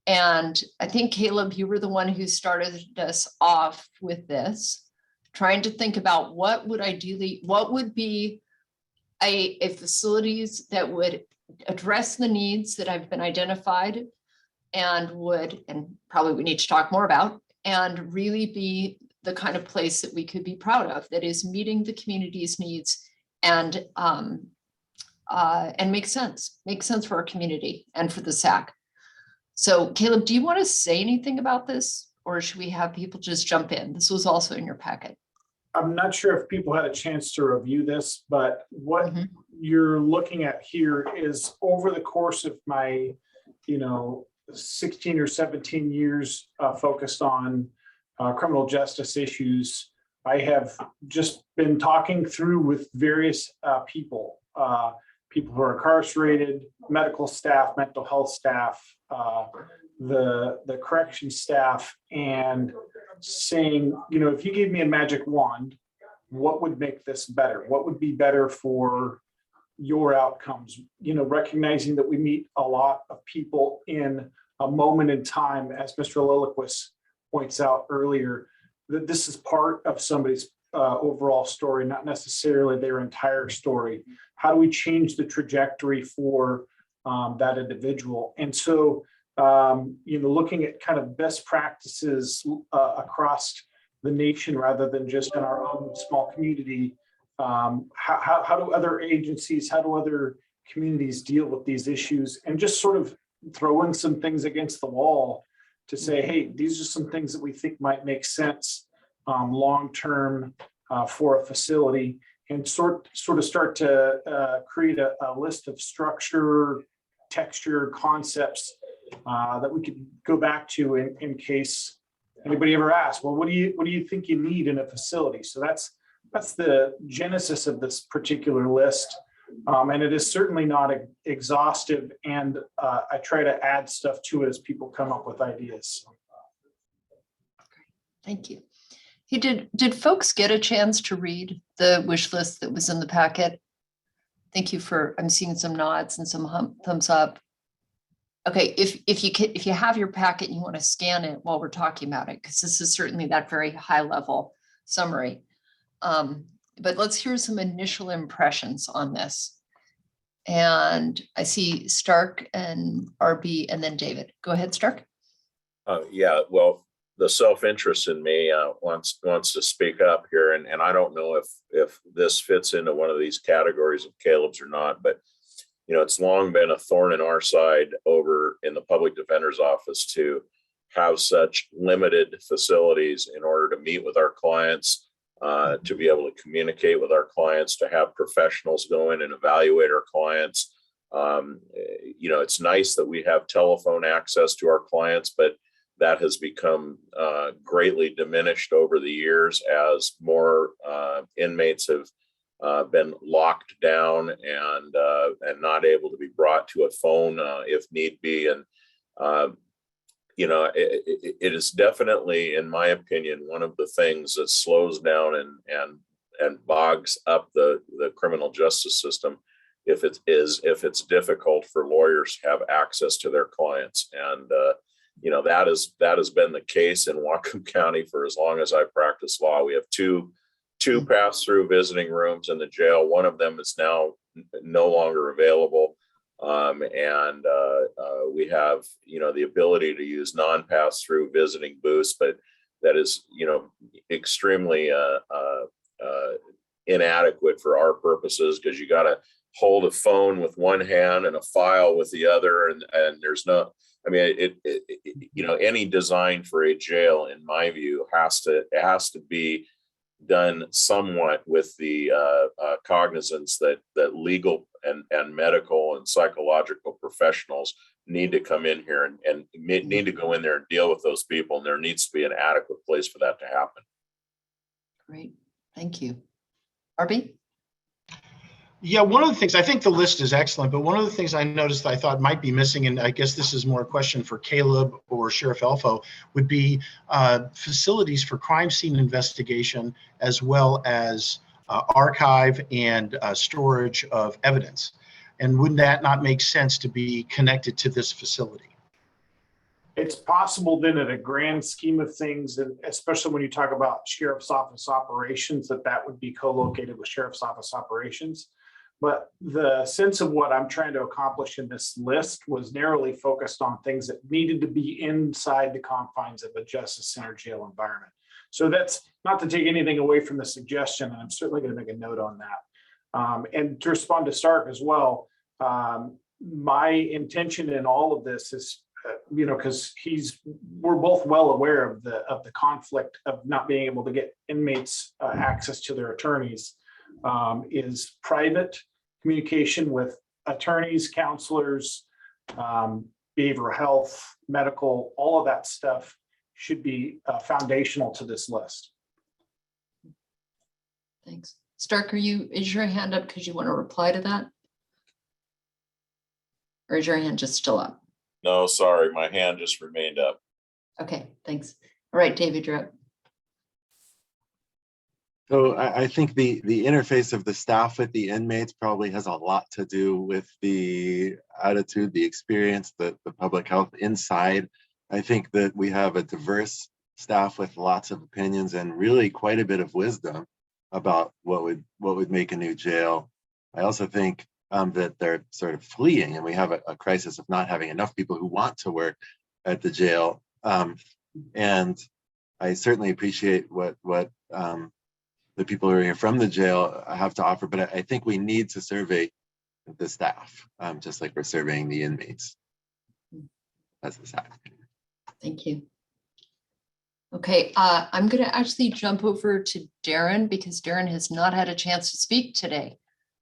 And I think, Caleb, you were the one who started us off with this, trying to think about what would be a facilities that would address the needs that have been identified and probably we need to talk more about, and really be the kind of place that we could be proud of, that is meeting the community's needs and make sense for our community and for the SAC. So Caleb, do you want to say anything about this, or should we have people just jump in? This was also in your packet. I'm not sure if people had a chance to review this, but what you're looking at here is over the course of my, 16 or 17 years focused on criminal justice issues, I have just been talking through with various people who are incarcerated, medical staff, mental health staff, the correction staff, and saying, if you gave me a magic wand, what would make this better? What would be better for your outcomes? Recognizing that we meet a lot of people in a moment in time, as Mr. Lilliquist points out earlier, that this is part of somebody's overall story, not necessarily their entire story. How do we change the trajectory for that individual? And so, looking at kind of best practices across the nation rather than just in our own small community, how do other agencies, how do other communities deal with these issues, and just sort of throwing some things against the wall to say, hey, these are some things that we think might make sense long-term for a facility, and sort of start to create a list of structure, texture, concepts that we could go back to in case anybody ever asks, well, what do you think you need in a facility? So that's the genesis of this particular list. And it is certainly not exhaustive, and I try to add stuff to it as people come up with ideas. Thank you. Hey, did folks get a chance to read the wish list that was in the packet? Thank you I'm seeing some nods and some thumbs up. Okay, if you have your packet and you want to scan it while we're talking about it, because this is certainly that very high level summary. But let's hear some initial impressions on this. And I see Stark and RB and then David. Go ahead, Stark. Yeah, well, the self-interest in me wants to speak up here, and I don't know if this fits into one of these categories of Caleb's or not, but it's long been a thorn in our side over in the public defender's office to have such limited facilities in order to meet with our clients, to be able to communicate with our clients, to have professionals go in and evaluate our clients. It's nice that we have telephone access to our clients, but that has become greatly diminished over the years as more inmates have been locked down and not able to be brought to a phone if need be. And you know, it is definitely, in my opinion, one of the things that slows down and bogs up the criminal justice system if it's difficult for lawyers to have access to their clients. And you know, that has been the case in Whatcom County for as long as I practice law. We have two pass-through visiting rooms in the jail. One of them is now no longer available. We have, you know, the ability to use non-pass-through visiting booths, but that is, you know, extremely inadequate for our purposes, because you got to hold a phone with one hand and a file with the other, and there's no, I mean, you know, any design for a jail, in my view, has to be done somewhat with the cognizance that legal and medical and psychological professionals need to come in here and need to go in there and deal with those people, and there needs to be an adequate place for that to happen. Great, thank you. Arby? Yeah, one of the things, I think the list is excellent, but one of the things I noticed that I thought might be missing, and I guess this is more a question for Caleb or Sheriff Elfo, would be facilities for crime scene investigation, as well as archive and storage of evidence. And would that not make sense to be connected to this facility? It's possible then, at a grand scheme of things, and especially when you talk about sheriff's office operations, that would be co-located with sheriff's office operations. But the sense of what I'm trying to accomplish in this list was narrowly focused on things that needed to be inside the confines of a justice center jail environment. So that's not to take anything away from the suggestion, and I'm certainly going to make a note on that. And to respond to Stark as well, my intention in all of this is, you know, because we're both well aware of the conflict of not being able to get inmates access to their attorneys, is private communication with attorneys, counselors, behavioral health, medical, all of that stuff should be foundational to this list. Thanks. Stark, is your hand up because you want to reply to that? Or is your hand just still up? No, sorry, my hand just remained up. Okay, thanks. All right, David, you're up. So I think the interface of the staff with the inmates probably has a lot to do with the attitude, the experience, the public health inside. I think that we have a diverse staff with lots of opinions and really quite a bit of wisdom about what would make a new jail. I also think that they're sort of fleeing, and we have a crisis of not having enough people who want to work at the jail. And I certainly appreciate what the people who are here from the jail have to offer, but I think we need to survey the staff, just like we're surveying the inmates. That's the SAC. Thank you. Okay, I'm going to actually jump over to Darren, because Darren has not had a chance to speak today.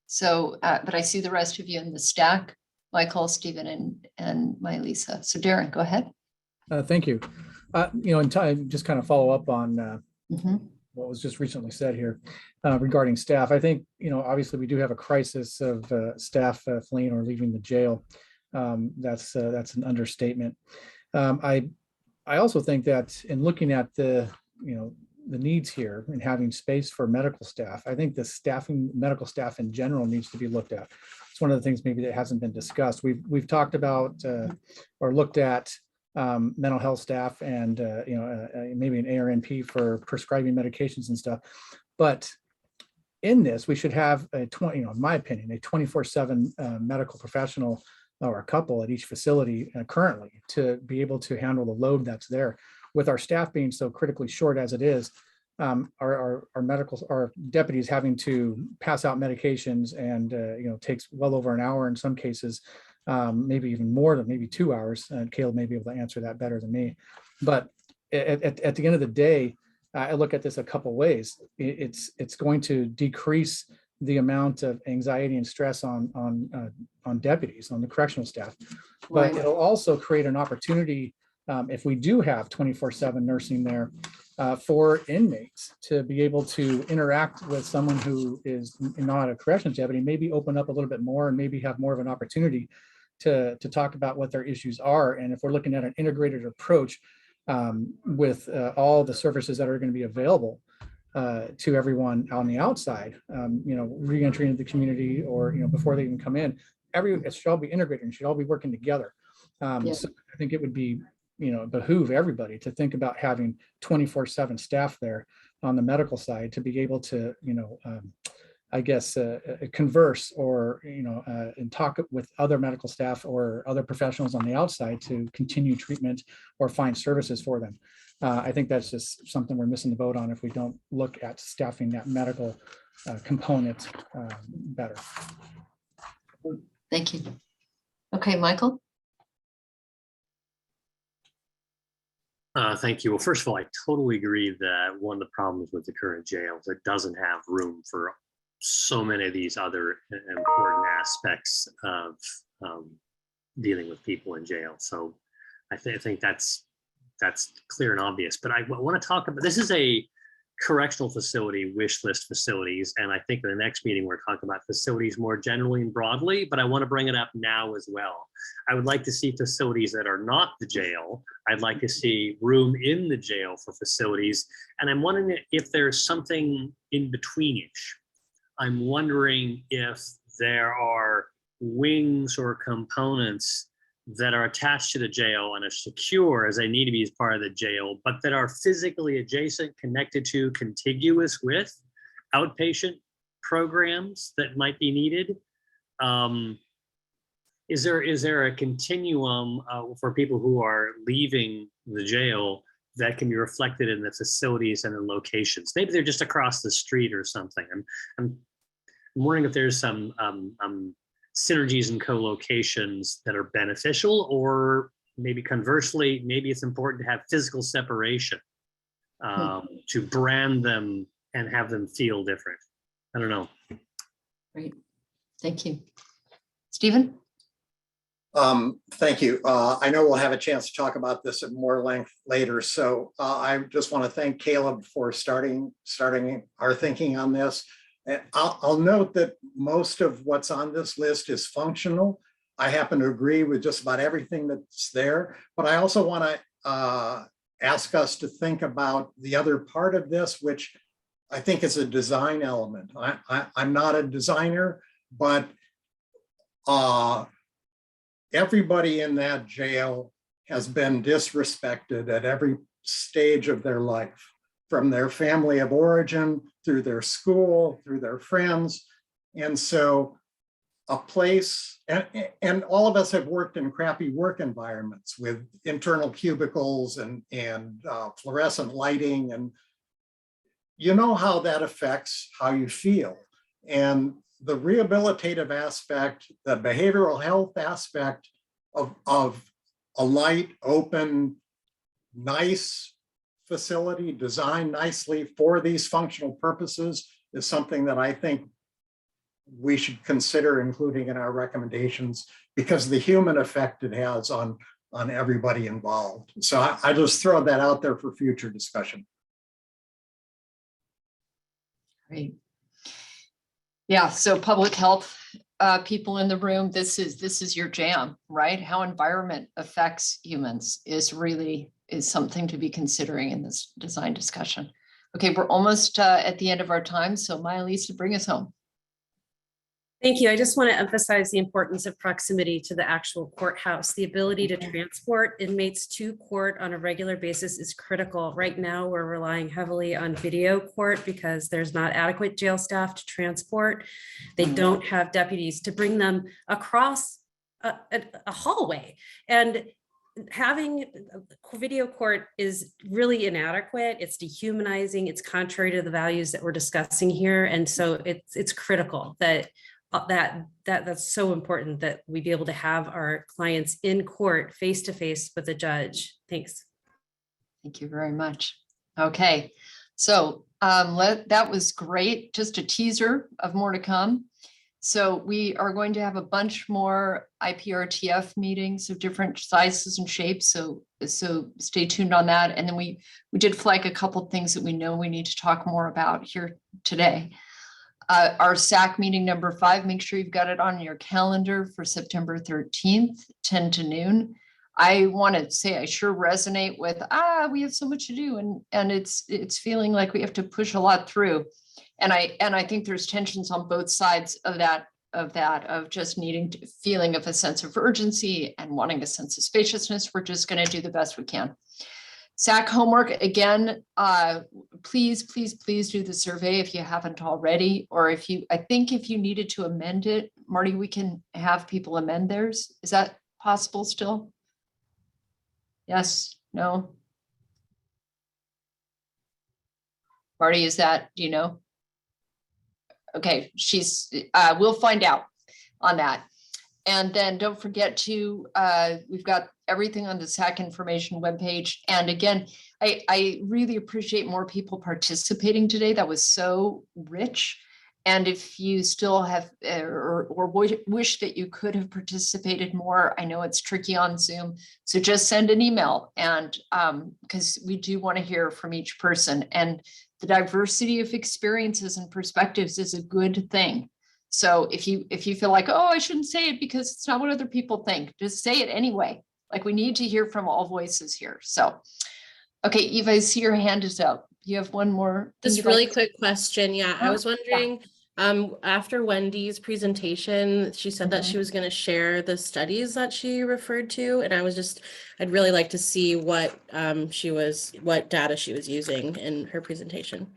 So, but I see the rest of you in the stack, Michael, Stephen, and my Lisa. So Darren, go ahead. Thank you. You know, in time, just kind of follow up on what was just recently said here regarding staff. I think, you know, obviously we do have a crisis of staff fleeing or leaving the jail. That's an understatement. I also think that in looking at the needs here and having space for medical staff, I think the medical staff in general needs to be looked at. It's one of the things maybe that hasn't been discussed. We've talked about or looked at mental health staff and maybe an ARNP for prescribing medications and stuff. But in this, we should have in my opinion, a 24/7 medical professional or a couple at each facility currently to be able to handle the load that's there. With our staff being so critically short as it is, our deputies having to pass out medications and takes well over an hour in some cases, maybe even more than maybe 2 hours. And Caleb may be able to answer that better than me. But at the end of the day, I look at this a couple ways. It's going to decrease the amount of anxiety and stress on deputies, on the correctional staff, but it'll also create an opportunity if we do have 24/7 nursing there for inmates to be able to interact with someone who is not a corrections deputy, maybe open up a little bit more and maybe have more of an opportunity to talk about what their issues are. And if we're looking at an integrated approach with all the services that are going to be available to everyone on the outside, re-entry into the community, or before they even come in, it should all be integrated and should all be working together. So I think it would be behoove everybody to think about having 24/7 staff there on the medical side to be able to converse or and talk with other medical staff or other professionals on the outside to continue treatment or find services for them. I think that's just something we're missing the boat on if we don't look at staffing that medical component better. Thank you. Okay, Michael. Thank you. Well, first of all, I totally agree that one of the problems with the current jail is it doesn't have room for so many of these other important aspects of dealing with people in jail. So I think that's clear and obvious. But I want to talk about, this is a correctional facility wish list facilities, and I think in the next meeting we're talking about facilities more generally and broadly, but I want to bring it up now as well. I would like to see facilities that are not the jail. I'd like to see room in the jail for facilities, and I'm wondering if there's something in between each. I'm wondering if there are wings or components that are attached to the jail and are secure as they need to be as part of the jail, but that are physically adjacent, connected to, contiguous with outpatient programs that might be needed. Is there a continuum for people who are leaving the jail that can be reflected in the facilities and the locations? Maybe they're just across the street or something. I'm wondering if there's some synergies and co-locations that are beneficial, or maybe conversely, maybe it's important to have physical separation to brand them and have them feel different. I don't know. Great, thank you. Stephen? Thank you. I know we'll have a chance to talk about this at more length later. So I just want to thank Caleb for starting our thinking on this. And I'll note that most of what's on this list is functional. I happen to agree with just about everything that's there, but I also want to ask us to think about the other part of this, which I think is a design element. I'm not a designer, but everybody in that jail has been disrespected at every stage of their life, from their family of origin, through their school, through their friends. And so a place, and all of us have worked in crappy work environments with internal cubicles and fluorescent lighting, and you know how that affects how you feel. And the rehabilitative aspect, the behavioral health aspect of a light, open, nice facility designed nicely for these functional purposes is something that I think we should consider including in our recommendations, because the human effect it has on everybody involved. So I just throw that out there for future discussion. Great. Yeah, so public health people in the room, this is your jam, right? How environment affects humans is something to be considering in this design discussion. Okay, we're almost at the end of our time, so Maya Lisa, bring us home. Thank you. I just want to emphasize the importance of proximity to the actual courthouse. The ability to transport inmates to court on a regular basis is critical. Right now, we're relying heavily on video court because there's not adequate jail staff to transport. They don't have deputies to bring them across a hallway. And having video court is really inadequate. It's dehumanizing. It's contrary to the values that we're discussing here. And so it's critical that's so important that we be able to have our clients in court face to face with the judge. Thanks. Thank you very much. Okay, so that was great. Just a teaser of more to come. So we are going to have a bunch more IPRTF meetings of different sizes and shapes. So stay tuned on that. And then we did flag a couple of things that we know we need to talk more about here today. Our SAC meeting number 5, make sure you've got it on your calendar for September 13th, 10 to noon. I want to say I sure resonate with, we have so much to do, and it's feeling like we have to push a lot through. And I think there's tensions on both sides of just needing feeling of a sense of urgency and wanting a sense of spaciousness. We're just going to do the best we can. SAC homework, again, please do the survey if you haven't already, or I think if you needed to amend it, Marty, we can have people amend theirs. Is that possible still? Yes, no? Marty, is that, do you know? Okay, we'll find out on that. And then don't forget to, we've got everything on the SAC information webpage. And again, I really appreciate more people participating today. That was so rich. And if you still have, or wish that you could have participated more, I know it's tricky on Zoom. So just send an email, and because we do want to hear from each person. And the diversity of experiences and perspectives is a good thing. So if you feel like, oh, I shouldn't say it because it's not what other people think, just say it anyway. Like, we need to hear from all voices here. So, okay, Eva, I see your hand is up. You have one more. Just really quick question. Yeah, I was wondering, after Wendy's presentation, she said that she was going to share the studies that she referred to, and I'd really like to see what data she was using in her presentation.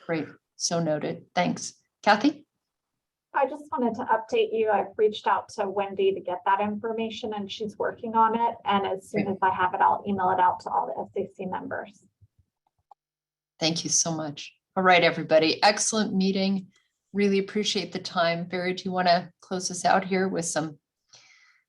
Great, so noted. Thanks, Kathy. I just wanted to update you. I've reached out to Wendy to get that information, and she's working on it. And as soon as I have it, I'll email it out to all the SAC members. Thank you so much. All right, everybody. Excellent meeting. Really appreciate the time. Barry, do you want to close us out here with some?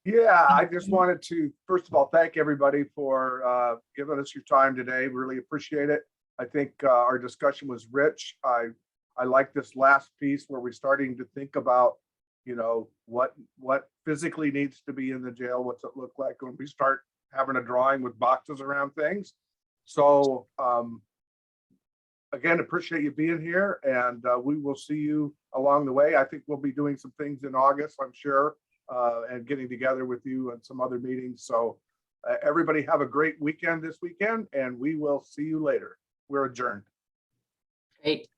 Yeah, I just wanted to, first of all, thank everybody for giving us your time today. Really appreciate it. I think our discussion was rich. I like this last piece where we're starting to think about, what physically needs to be in the jail. What's it look like when we start having a drawing with boxes around things? So again, appreciate you being here, and we will see you along the way. I think we'll be doing some things in August, I'm sure, and getting together with you and some other meetings. So everybody have a great weekend this weekend, and we will see you later. We're adjourned. Great.